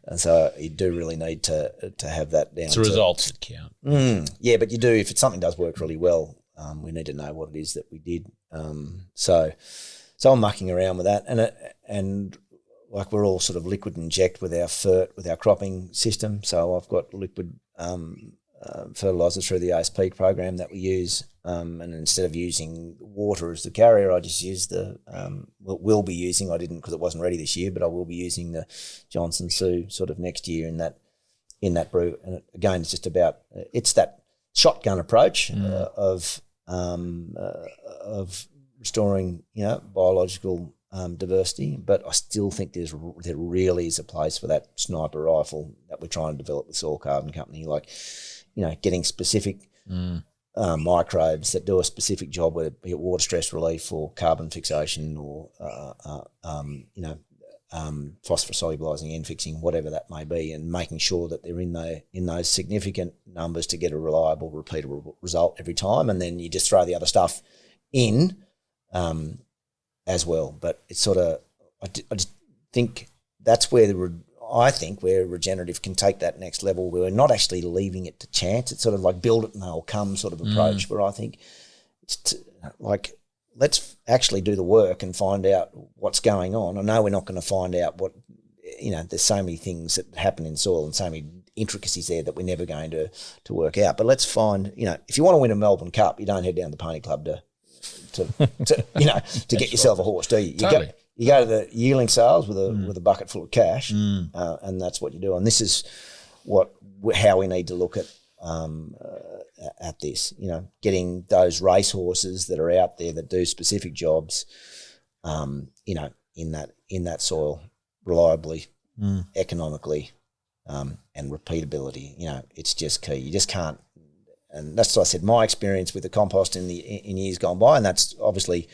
And so you do really need to have that down. It's the results that count. But you do, if something does work really well, we need to know what it is that we did. So I'm mucking around with that, and like we're all sort of liquid inject with our with our cropping system. So I've got liquid fertiliser through the ASP program that we use, and instead of using water as the carrier, I just use will be using. I didn't because it wasn't ready this year, but I will be using the Johnson Sioux sort of next year in that brew. And again, it's just about it's that shotgun approach of restoring biological diversity, but I still think there really is a place for that sniper rifle that we're trying to develop with Soil Carbon Company, getting specific microbes that do a specific job, whether it be water stress relief or carbon fixation or phosphorus solubilizing, N fixing, whatever that may be, and making sure that they're in those significant numbers to get a reliable, repeatable result every time, and then you just throw the other stuff in as well. But it's sort of, I just think that's where where regenerative can take that next level, where we're not actually leaving it to chance. It's sort of like build it and they'll come sort of approach, where I think it's let's actually do the work and find out what's going on. I know we're not going to find out what, there's so many things that happen in soil and so many intricacies there that we're never going to work out. But let's find, if you want to win a Melbourne Cup, you don't head down the Pony Club to get yourself a horse, do you? Totally. You go to the yearling sales with a bucket full of cash, and that's what you do. And this is how we need to look at this. Getting those race horses that are out there that do specific jobs, in that soil reliably, economically, and repeatability. It's just key. You just can't. And that's what I said. My experience with the compost in years gone by, and that's obviously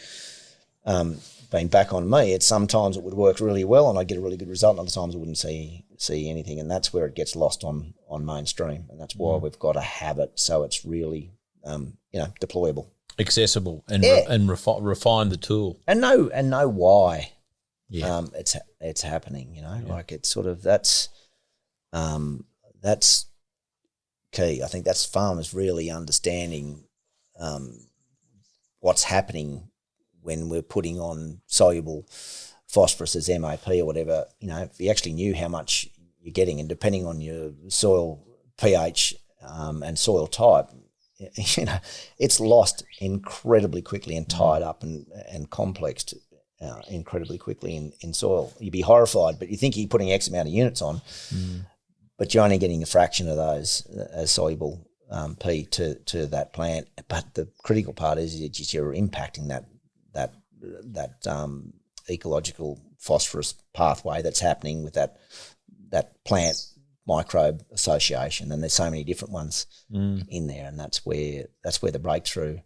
been back on me. It's sometimes it would work really well, and I'd get a really good result, and other times I wouldn't see anything, and that's where it gets lost on mainstream, and that's why we've got to have it so it's really deployable, accessible, and refine the tool, and know why it's happening. It's sort of that's key. I think that's farmers really understanding what's happening when we're putting on soluble phosphorus as MAP or whatever. If you actually knew how much you're getting, and depending on your soil pH and soil type, it's lost incredibly quickly and tied up and complexed incredibly quickly in soil. You'd be horrified, but you think you're putting X amount of units on, but you're only getting a fraction of those as soluble P to that plant. But the critical part is that you're impacting that ecological phosphorus pathway that's happening with that plant microbe association, and there's so many different ones in there, and that's where the breakthrough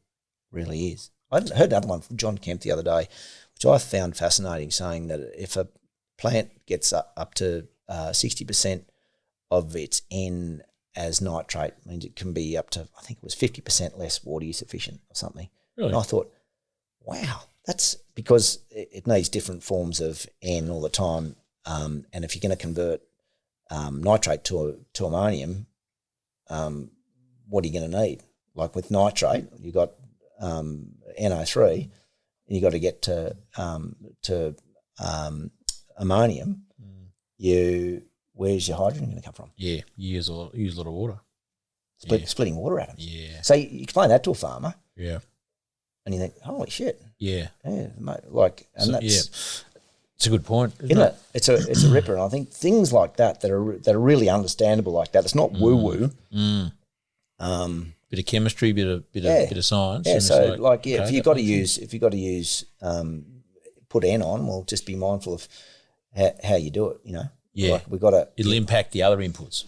really is. I heard another one from John Kemp the other day, which I found fascinating, saying that if a plant gets up to 60% of its N as nitrate, means it can be up to, I think it was 50% less water use efficient or something. Really? And I thought, wow, that's because it needs different forms of N all the time. And if you're going to convert nitrate to ammonium, what are you going to need? Like with nitrate, you got NO3, and you got to get to ammonium. Where's your hydrogen going to come from? Yeah, you use a lot of water. Splitting water atoms. Yeah. So you explain that to a farmer. Yeah. And you think, holy shit. Yeah. Yeah, mate, it's a good point, isn't it? It's a ripper, and I think things like that are really understandable like that. It's not woo woo. Bit of chemistry, bit of science. Yeah. So if you've got to use put N on, well, just be mindful of how you do it. Yeah. Like we've got to. It'll impact the other inputs.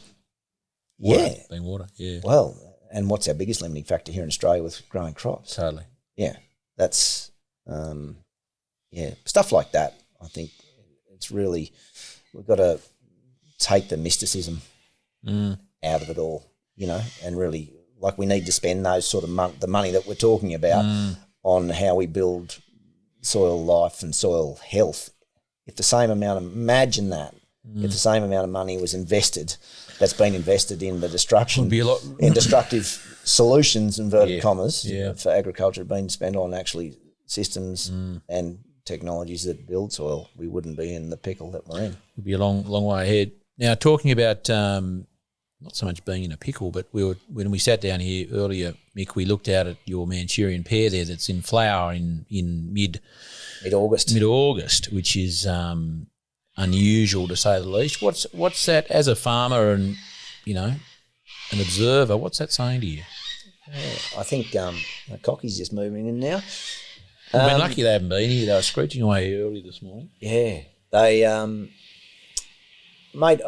Being water. Yeah. Well, and what's our biggest limiting factor here in Australia with growing crops? Totally. Yeah, that's stuff like that. I think it's really we've got to take the mysticism out of it all, and really we need to spend those sort of the money that we're talking about on how we build soil life and soil health. If the same amount of if the same amount of money was that's been invested in the destruction in destructive solutions, inverted commas, for agriculture, been spent on actually systems and technologies that build soil, we wouldn't be in the pickle that we're in. We'd be a long way ahead. Now, talking about not so much being in a pickle, but when we sat down here earlier, Mick, we looked out at your Manchurian pear there that's in flower in mid-August, which is unusual to say the least. What's that as a farmer and an observer? What's that saying to you? I think the cocky's just moving in now. We've been lucky they haven't been here. They were screeching away early this morning. Yeah, they, mate.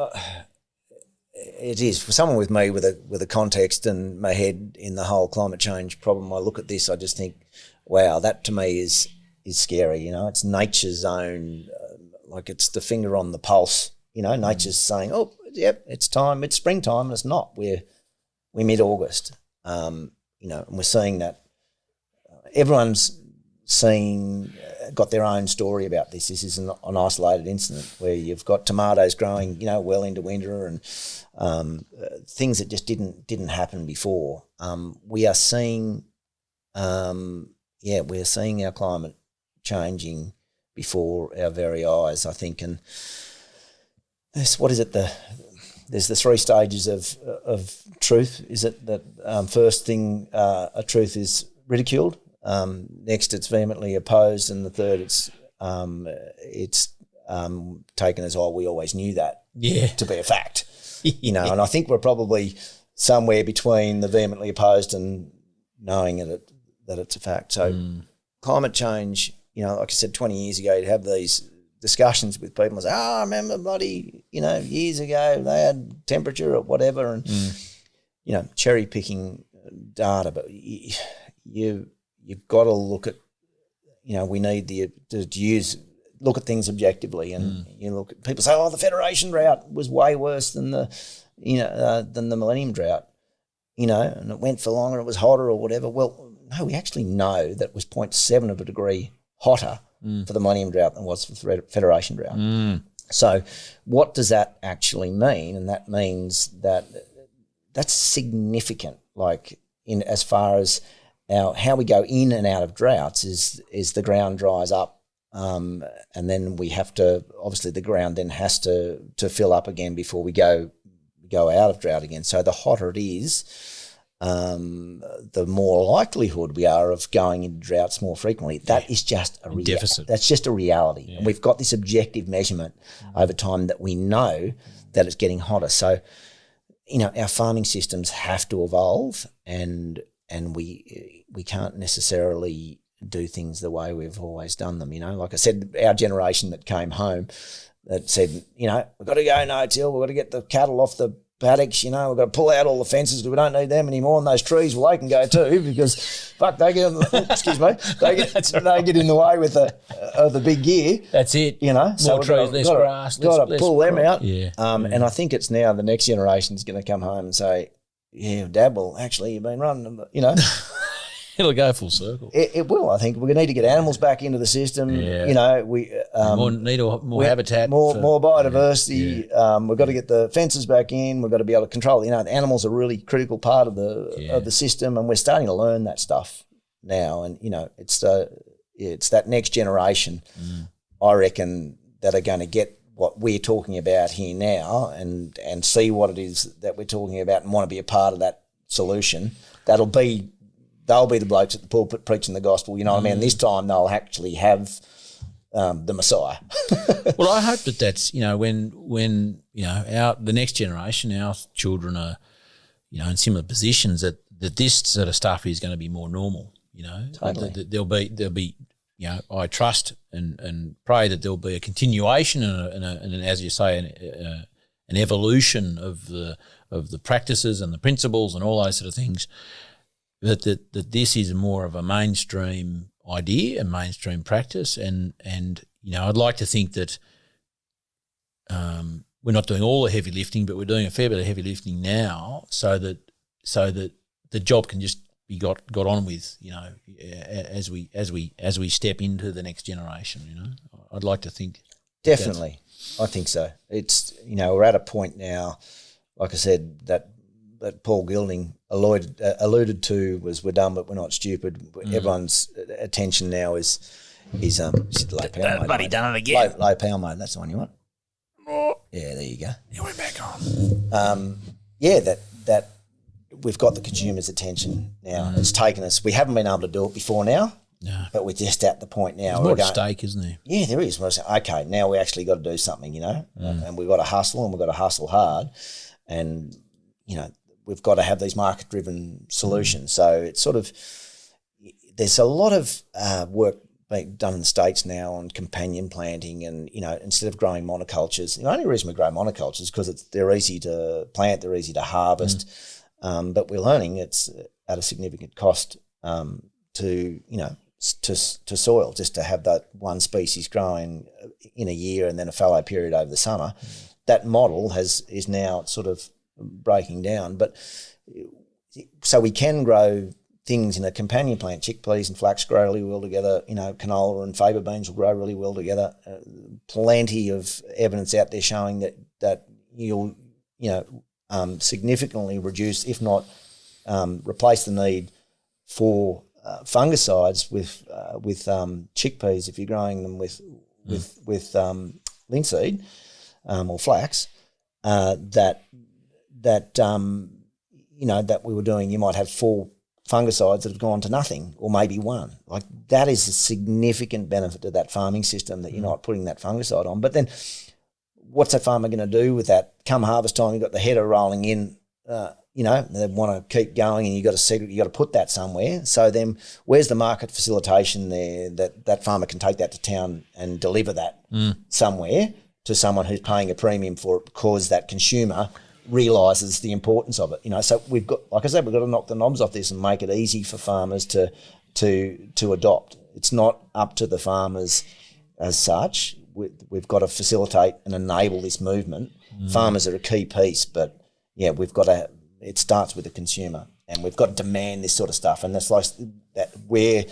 It is for someone with me with a context and my head in the whole climate change problem. I look at this, I just think, wow, that to me is scary. It's nature's own. It's the finger on the pulse, nature's saying, oh, yep, it's time, it's springtime, and it's not. We're mid-August, and we're seeing that. Everyone's got their own story about this. This isn't an isolated incident where you've got tomatoes growing, well into winter and things that just didn't happen before. We are seeing, we're seeing our climate changing before our very eyes, I think. And there's there's the three stages of truth. Is it that first thing a truth is ridiculed, next it's vehemently opposed, and the third it's taken as, we always knew that to be a fact. And I think we're probably somewhere between the vehemently opposed and knowing that it's a fact. So climate change, like I said, 20 years ago, you'd have these discussions with people and say, I remember bloody, years ago they had temperature or whatever, and, cherry picking data. But you've got to look at, we need to look at things objectively, and you look at people say, the Federation drought was way worse than the Millennium drought, and it went for longer, it was hotter or whatever. Well, no, we actually know that it was 0.7 of a degree hotter for the Millennium drought than was for the Federation drought. So what does that actually mean? And that means that's significant, in as far as how we go in and out of droughts is the ground dries up, and then we have to, obviously the ground then has to fill up again before we go out of drought again. So the hotter it is, the more likelihood we are of going into droughts more frequently. That is just a deficit. That's just a reality. Yeah. And we've got this objective measurement over time that we know that it's getting hotter. So, our farming systems have to evolve, and we can't necessarily do things the way we've always done them. Like I said, our generation that came home that said, we've got to go no-till, we've got to get the cattle off the paddocks, we've got to pull out all the fences because we don't need them anymore, and those trees, they can go too, because fuck, they get in they get in the way with the big gear. That's it. So more trees, less grass. Got to pull them out. Yeah. And I think it's now the next generation is going to come home and say, yeah, Dad, well, actually, you've been running them, It'll go full circle. It will. I think we need to get animals back into the system. Yeah. You know, we need more habitat, more biodiversity. We've got to get the fences back in. We've got to be able to control. You know, the animals are a really critical part of the system, and we're starting to learn that stuff now. And you know, it's that next generation, I reckon, that are going to get what we're talking about here now and see what it is that we're talking about and want to be a part of that solution. They'll be the blokes at the pulpit preaching the gospel, you know what I mean? This time they'll actually have the Messiah. Well, I hope that's, you know, when you know, the next generation, our children are, you know, in similar positions, that this sort of stuff is going to be more normal, you know. Totally. There'll be, you know, I trust and pray that there'll be a continuation and as you say, an evolution of the practices and the principles and all those sort of things. That this is more of a mainstream idea and mainstream practice, and you know, I'd like to think that we're not doing all the heavy lifting, but we're doing a fair bit of heavy lifting now, so that the job can just be got on with, you know, as we step into the next generation. You know, I'd like to think. Definitely, I think so. It's, you know, we're at a point now, like I said, that Paul Gilding alluded to was, we're dumb but we're not stupid. Everyone's attention now is low power mode. Buddy, done it again. Low power mode. That's the one you want. Yeah, there you go. Yeah, we're back on. That we've got the consumer's attention now. It's taken us. We haven't been able to do it before now. No. But we're just at the point now. There's more at stake, isn't there? Yeah, there is. We're saying, okay, now we actually got to do something, you know, and we've got to hustle, and we've got to hustle hard, and you know, we've got to have these market-driven solutions. So it's sort of, there's a lot of work being done in the States now on companion planting, and, you know, instead of growing monocultures, the only reason we grow monocultures is because they're easy to plant, they're easy to harvest, but we're learning it's at a significant cost to, you know, to soil, just to have that one species growing in a year and then a fallow period over the summer. That model is now sort of breaking down, but so we can grow things in a companion plant. Chickpeas and flax grow really well together. You know, canola and faba beans will grow really well together. Plenty of evidence out there showing that you'll, you know, significantly reduce, if not replace, the need for fungicides with chickpeas if you're growing them with linseed or flax. You know, that we were doing, you might have 4 fungicides that have gone to nothing, or maybe 1. Like, that is a significant benefit to that farming system, that you're not putting that fungicide on. But then what's that farmer going to do with that? Come harvest time, you've got the header rolling in, you know, they want to keep going, and you've got to put that somewhere. So then where's the market facilitation there that farmer can take that to town and deliver that somewhere to someone who's paying a premium for it, because that consumer realises the importance of it, you know. So we've got, like I said, we've got to knock the knobs off this and make it easy for farmers to adopt. It's not up to the farmers as such. We've got to facilitate and enable this movement. Farmers are a key piece, but yeah, we've got to. It starts with the consumer, and we've got to demand this sort of stuff. And that's like that, where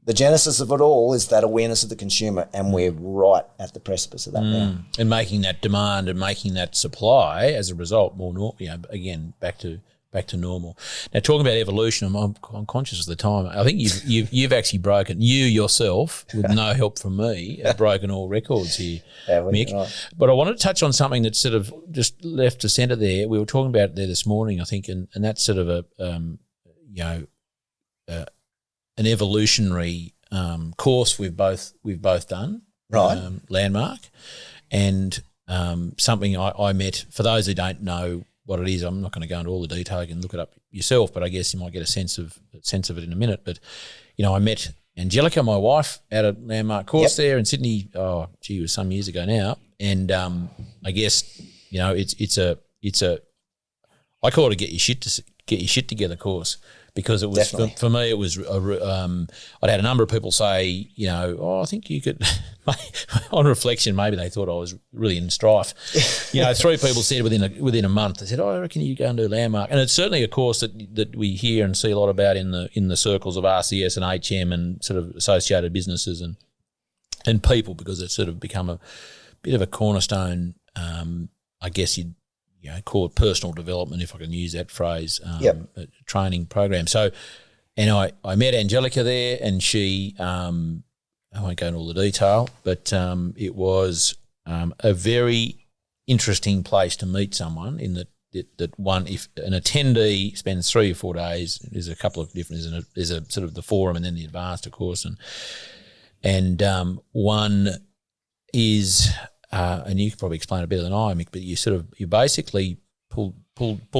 the genesis of it all is that awareness of the consumer, and we're right at the precipice of that now. And making that demand and making that supply, as a result, more normal. You know, again, back to normal. Now, talking about evolution, I'm conscious of the time. I think you've actually broken, you yourself, with no help from me, have broken all records here, Mick. Right. But I wanted to touch on something that's sort of just left to centre there. We were talking about it there this morning, I think, and that's sort of an evolutionary course we've both done, right? Landmark, and something I met. For those who don't know what it is, I'm not going to go into all the detail. You can look it up yourself, but I guess you might get a sense of it in a minute. But you know, I met Angelica, my wife, at a Landmark course there in Sydney. Oh, gee, it was some years ago now. And I guess, you know, it's a I call it a get your shit together course, because it was for me. It was I'd had a number of people say, I think you could. On reflection, maybe they thought I was really in strife. 3 people said within a month. They said, I reckon you go and do Landmark, and it's certainly a course that we hear and see a lot about in the circles of RCS and HM and sort of associated businesses and people, because it's sort of become a bit of a cornerstone. I guess you'd call it personal development, if I can use that phrase. Training program. So, and I met Angelica there, and she. I won't go into all the detail, but it was a very interesting place to meet someone in that one, if an attendee spends 3 or 4 days, there's a couple of different, there's a sort of the forum and then the advanced, of course, and one is, and you could probably explain it better than I, Mick, but you basically pulled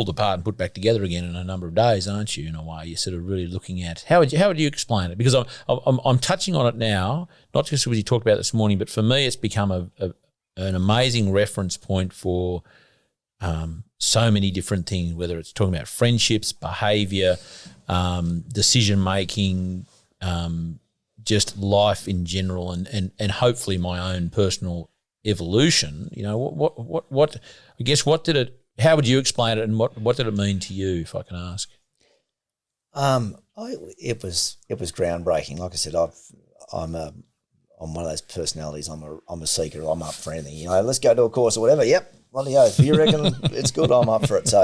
apart and put back together again in a number of days, aren't you? In a way, you're sort of really looking at how would you explain it? Because I'm touching on it now, not just because you talked about it this morning, but for me, it's become an amazing reference point for so many different things. Whether it's talking about friendships, behaviour, decision making, just life in general, and hopefully my own personal evolution. What I guess what did it? How would you explain it, and what did it mean to you, if I can ask? It was groundbreaking. Like I said, I'm one of those personalities. I'm a seeker. I'm up for anything. Let's go to a course or whatever. Yep, bloody oath. If you reckon it's good, I'm up for it. So,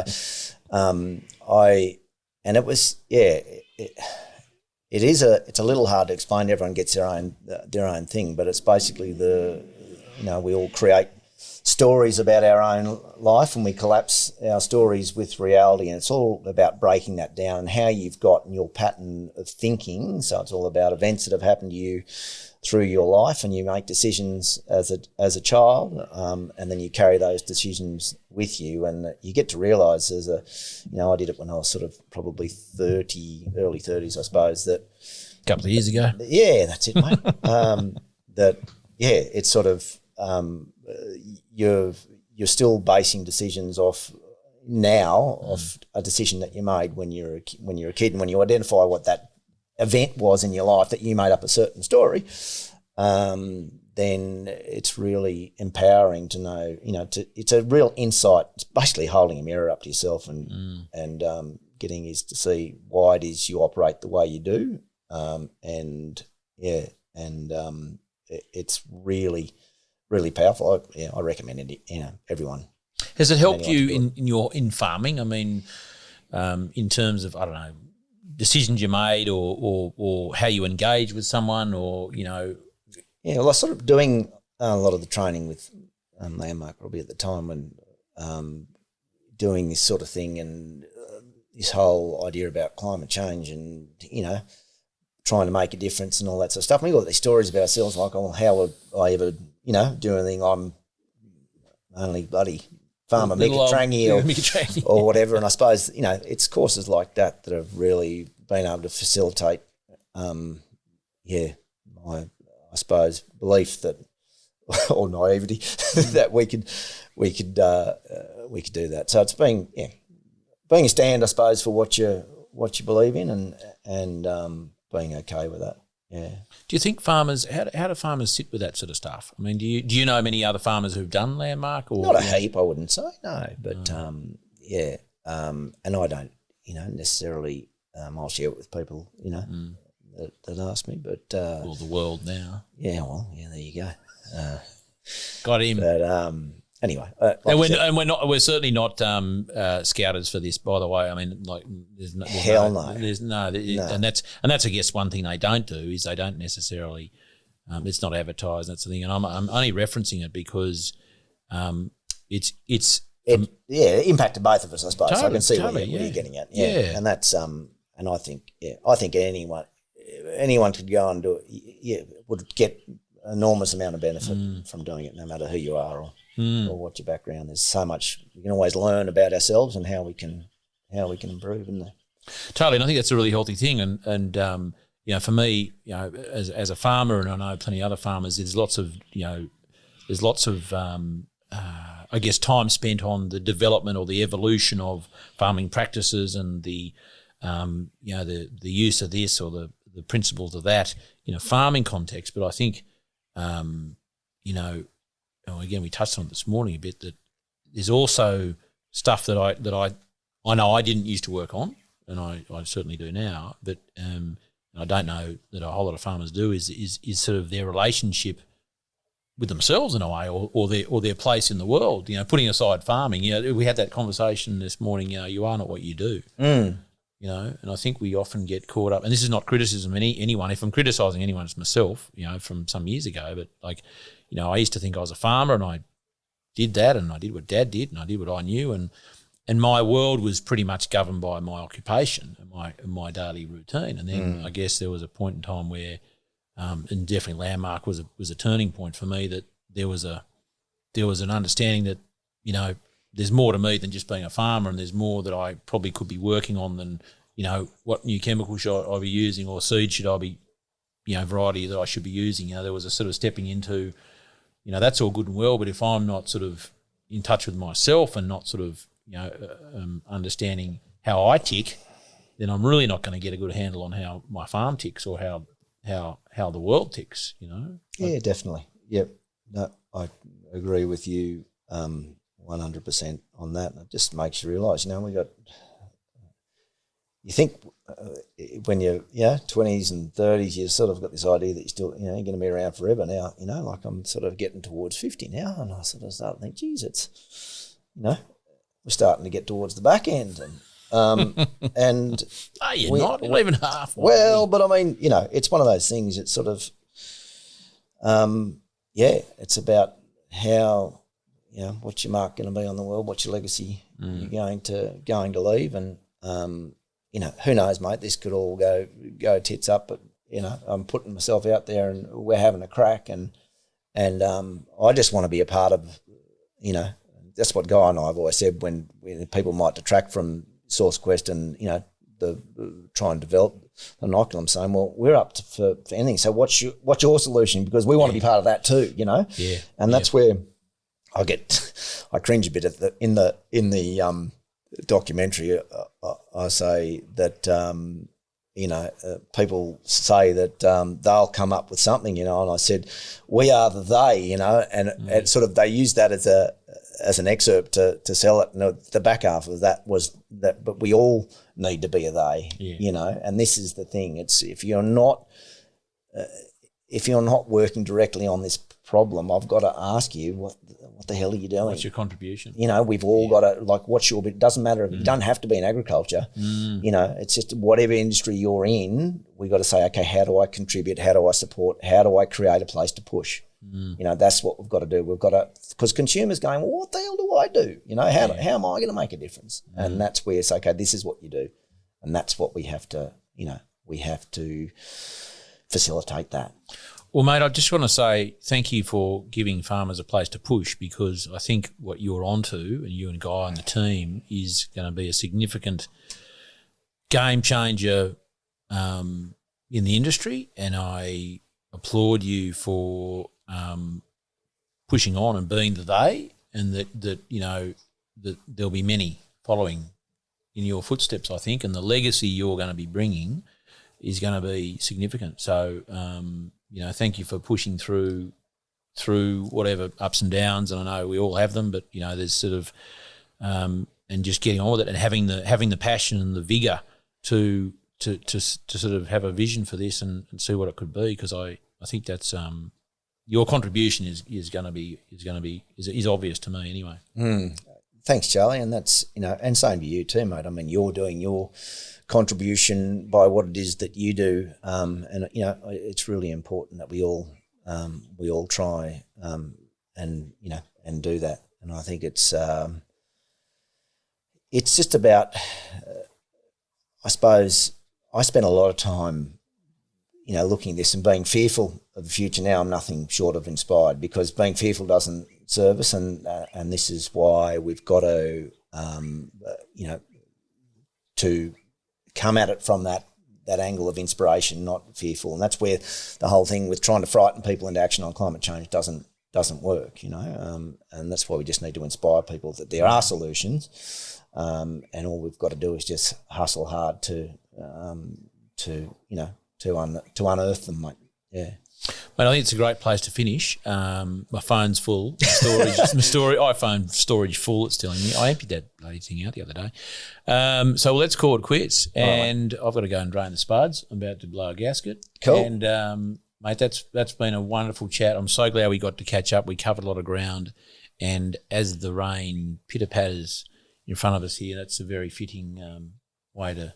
it was it's a little hard to explain. Everyone gets their own thing, but it's basically we all create stories about our own life, and we collapse our stories with reality, and it's all about breaking that down and how you've got your pattern of thinking. So it's all about events that have happened to you through your life, and you make decisions as a child, and then you carry those decisions with you, and you get to realise I did it when I was sort of probably early 30s, I suppose, that a couple of years ago. Yeah, that's it, mate. It's sort of you're still basing decisions off a decision that you made when you're a kid, and when you identify what that event was in your life that you made up a certain story, then it's really empowering to know. It's a real insight. It's basically holding a mirror up to yourself and getting is to see why it is you operate the way you do, it's really, really powerful. I recommend it. Everyone. Has it helped you in farming? I mean, in terms of, I don't know, decisions you made or how you engage with someone, or Yeah, well, I was sort of doing a lot of the training with Landmark probably at the time when doing this sort of thing, and this whole idea about climate change and trying to make a difference and all that sort of stuff. And we got these stories about ourselves like, how would I ever do anything? I'm only bloody farmer Mick Trangie or whatever. And I suppose, it's courses like that have really been able to facilitate, my, I suppose, belief that, or naivety, that we could do that. So it's being a stand, I suppose, for what you believe in, and being okay with that. Yeah. Do you think farmers? How do farmers sit with that sort of stuff? I mean, do you know many other farmers who've done Landmark? Or not a heap, I wouldn't say. No, but and I don't, necessarily. I'll share it with people, that ask me. But well, the world now. Yeah. Well, yeah. There you go. Got him. But anyway, we're certainly not scouters for this, by the way. I mean, like, there's no, and that's I guess one thing they don't do is they don't necessarily. It's not advertised. That's the thing, and I'm only referencing it because it impacted both of us, I suppose. Totally, I can see what you're getting at. Yeah, and that's and I think anyone could go and do it. Yeah, would get enormous amount of benefit from doing it, no matter who you are or what your background. There's so much we can always learn about ourselves and how we can improve in there. Totally, and I think that's a really healthy thing. And for me, as a farmer, and I know plenty of other farmers, there's lots of I guess time spent on the development or the evolution of farming practices and the the use of this or the principles of that in a farming context. But I think, again, we touched on it this morning a bit, that there's also stuff that I know I didn't used to work on, and I certainly do now, but I don't know that a whole lot of farmers do, is sort of their relationship with themselves in a way, or their place in the world. Putting aside farming, we had that conversation this morning. You are not what you do. And I think we often get caught up. And this is not criticism of anyone. If I'm criticising anyone, it's myself. From some years ago. But I used to think I was a farmer, and I did that, and I did what Dad did, and I did what I knew, and my world was pretty much governed by my occupation and my daily routine. And then I guess there was a point in time where. And definitely Landmark was a turning point for me, that there was an understanding that there's more to me than just being a farmer, and there's more that I probably could be working on than what new chemical should I be using, or seed should I be variety that I should be using. There was a sort of stepping into that's all good and well, but if I'm not sort of in touch with myself and not sort of understanding how I tick, then I'm really not going to get a good handle on how my farm ticks or how the world ticks, Yeah, definitely. Yep. No, I agree with you 100% on that. It just makes you realise, you think when you're 20s and 30s, you sort of got this idea that you're still, you're going to be around forever now, like I'm sort of getting towards 50 now, and I sort of start to think, geez, it's, we're starting to get towards the back end, and and you're not even half. Well, but I mean, it's one of those things. It's sort of, it's about how, what's your mark going to be on the world? What's your legacy you're going to leave? And who knows, mate? This could all go tits up. But I'm putting myself out there, and we're having a crack, and I just want to be a part of. That's what Guy and I have always said when people might detract from SourceQuest and the try and develop the inoculum, I'm saying, well, we're up for anything. So what's your solution? Because we want to be part of that too, Yeah. And that's where I cringe a bit in the documentary. I say that people say that they'll come up with something, and I said we are the they, and sort of they use that as an excerpt to sell it. And the back half of that was that, but we all need to be a they, and this is the thing. It's if you're not working directly on this problem, I've got to ask you, what the hell are you doing? What's your contribution? We've all got to, what's your bit? It doesn't matter. It doesn't have to be in agriculture. It's just whatever industry you're in, we've got to say, okay, how do I contribute? How do I support? How do I create a place to push? That's what we've got to do. We've got to, because consumers going, well, what the hell do I do? How am I going to make a difference? And that's where it's okay, this is what you do. And that's what we have to, we have to facilitate that. Well, mate, I just want to say thank you for giving farmers a place to push, because I think what you're onto, and you and Guy and the team, is going to be a significant game changer in the industry, and I applaud you for pushing on and being the they, and that there'll be many following in your footsteps, I think, and the legacy you're going to be bringing is going to be significant. So, thank you for pushing through whatever ups and downs, and I know we all have them, but there's sort of and just getting on with it, and having the passion and the vigour to sort of have a vision for this and see what it could be, because I think that's your contribution is obvious to me anyway. Thanks, Charlie, and that's and same to you too, mate. I mean, you're doing your contribution by what it is that you do, and it's really important that we all try and do that. And I think it's just about, I suppose, I spent a lot of time looking at this and being fearful of the future. Now I'm nothing short of inspired, because being fearful doesn't serve us, and this is why we've got to to come at it from that angle of inspiration, not fearful. And that's where the whole thing with trying to frighten people into action on climate change doesn't doesn't work, and that's why we just need to inspire people that there are solutions, and all we've got to do is just hustle hard to unearth them, mate. Yeah. Mate, I think it's a great place to finish. My phone's full. iPhone storage full. It's telling me. I emptied that bloody thing out the other day. So let's call it quits. And I've got to go and drain the spuds. I'm about to blow a gasket. Cool. And mate, that's been a wonderful chat. I'm so glad we got to catch up. We covered a lot of ground. And as the rain pitter-patters in front of us here, that's a very fitting way to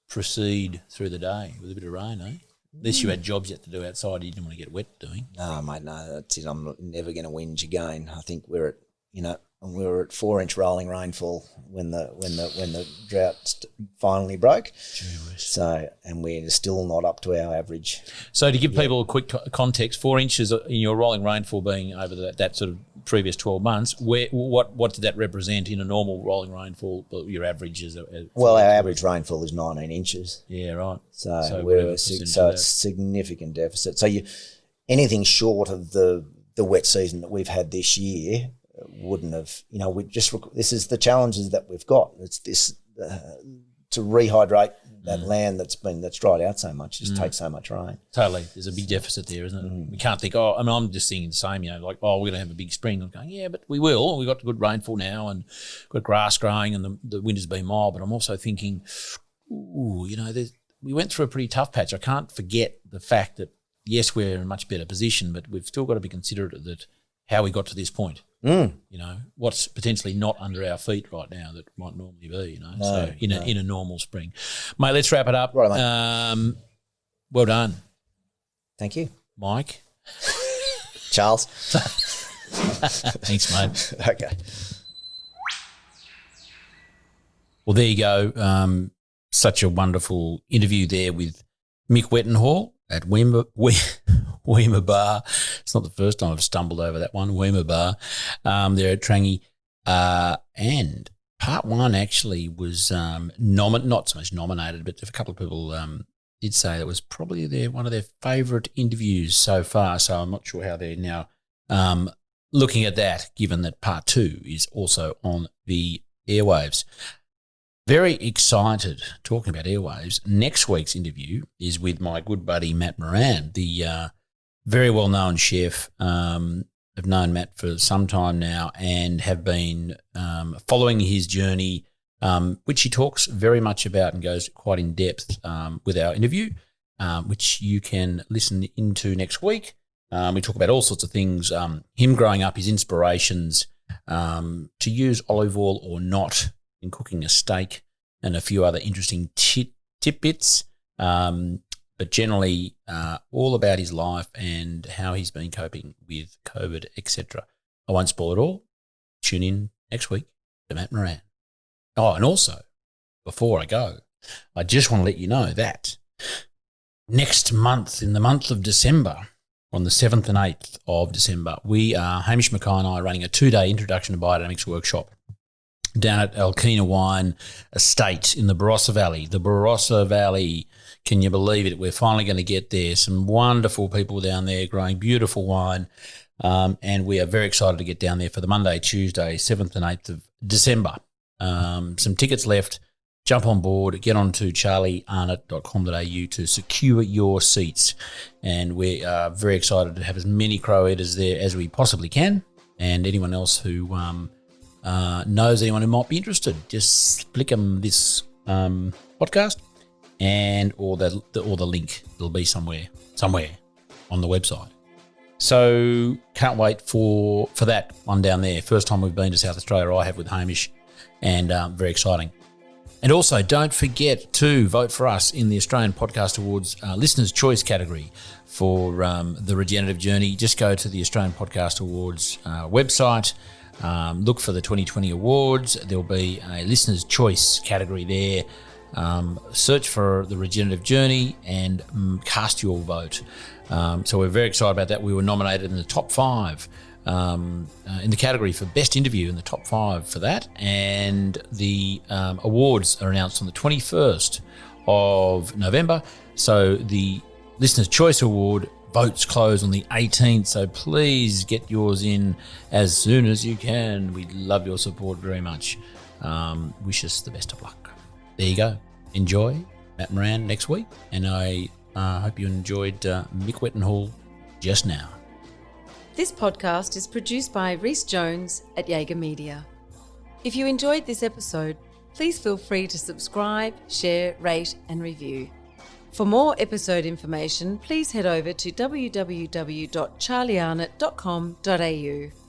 proceed through the day with a bit of rain, eh? Unless you had jobs yet to do outside, you didn't want to get wet doing. No, mate, no, that's it. I'm never going to whinge again. I think we were at 4-inch rolling rainfall when the drought finally broke. So, and we're still not up to our average. So to give people a quick context, 4 inches in your rolling rainfall being over that sort of previous 12 months, what did that represent in a normal rolling rainfall? Your average is? Well, our average rainfall is 19 inches. Yeah, right. So it's a significant deficit. So anything short of the wet season that we've had this year wouldn't have, this is the challenges that we've got. It's this to rehydrate that land that's dried out so much. It just takes so much rain. Totally. There's a big deficit there, isn't it? We can't think, I'm just thinking the same, we're going to have a big spring. I'm going, yeah, but we will. We've got good rainfall now and got grass growing and the winter's been mild. But I'm also thinking, we went through a pretty tough patch. I can't forget the fact that, yes, we're in a much better position, but we've still got to be considerate that how we got to this point. What's potentially not under our feet right now that might normally be, in a normal spring. Mate, let's wrap it up. Right, mate. Well done. Thank you. Mike. Charles. Thanks, mate. Okay. Well, there you go. Such a wonderful interview there with Mick Wettenhall at Weemabah. It's not the first time I've stumbled over that one, Weemabah, there at Trangie. And part one actually was not so much nominated, but a couple of people did say that was probably one of their favourite interviews so far. So I'm not sure how they're now looking at that, given that part two is also on the airwaves. Very excited, talking about airwaves. Next week's interview is with my good buddy Matt Moran, the very well-known chef. I've known Matt for some time now and have been following his journey, which he talks very much about and goes quite in depth with our interview, which you can listen into next week. We talk about all sorts of things, him growing up, his inspirations to use olive oil or not in cooking a steak, and a few other interesting tidbits, but generally all about his life and how he's been coping with COVID, etc. I won't spoil it all. Tune in next week to Matt Moran. Oh, and also, before I go, I just want to let you know that next month, in the month of December, on the 7th and 8th of December, Hamish Mackay and I are running a 2-day introduction to Biodynamics workshop down at Alkena Wine Estate in the Barossa Valley. The Barossa Valley, can you believe it? We're finally going to get there. Some wonderful people down there growing beautiful wine, and we are very excited to get down there for the Monday, Tuesday, 7th and 8th of December. Some tickets left. Jump on board, get on to charliearnott.com.au to secure your seats. And we are very excited to have as many crow eaters there as we possibly can, and anyone else who knows anyone who might be interested, just flick them this podcast or the link. It'll be somewhere on the website. So can't wait for that one down there. First time we've been to South Australia, I have, with Hamish, and very exciting. And also, don't forget to vote for us in the Australian Podcast Awards Listener's Choice category for the Regenerative Journey. Just go to the Australian Podcast Awards website. Look for the 2020 awards. There'll be a Listener's Choice category there. Search for the Regenerative Journey and cast your vote. So we're very excited about that. We were nominated in the top 5 in the category for Best Interview, in the top 5 for that. And the awards are announced on the 21st of November. So the Listener's Choice Award Votes close on the 18th, so please get yours in as soon as you can. We'd love your support very much. Wish us the best of luck. There you go. Enjoy Matt Moran next week, and I hope you enjoyed Mick Wettenhall just now. This podcast is produced by Rhys Jones at Jaeger Media. If you enjoyed this episode, please feel free to subscribe, share, rate and review. For more episode information, please head over to www.charliearnott.com.au.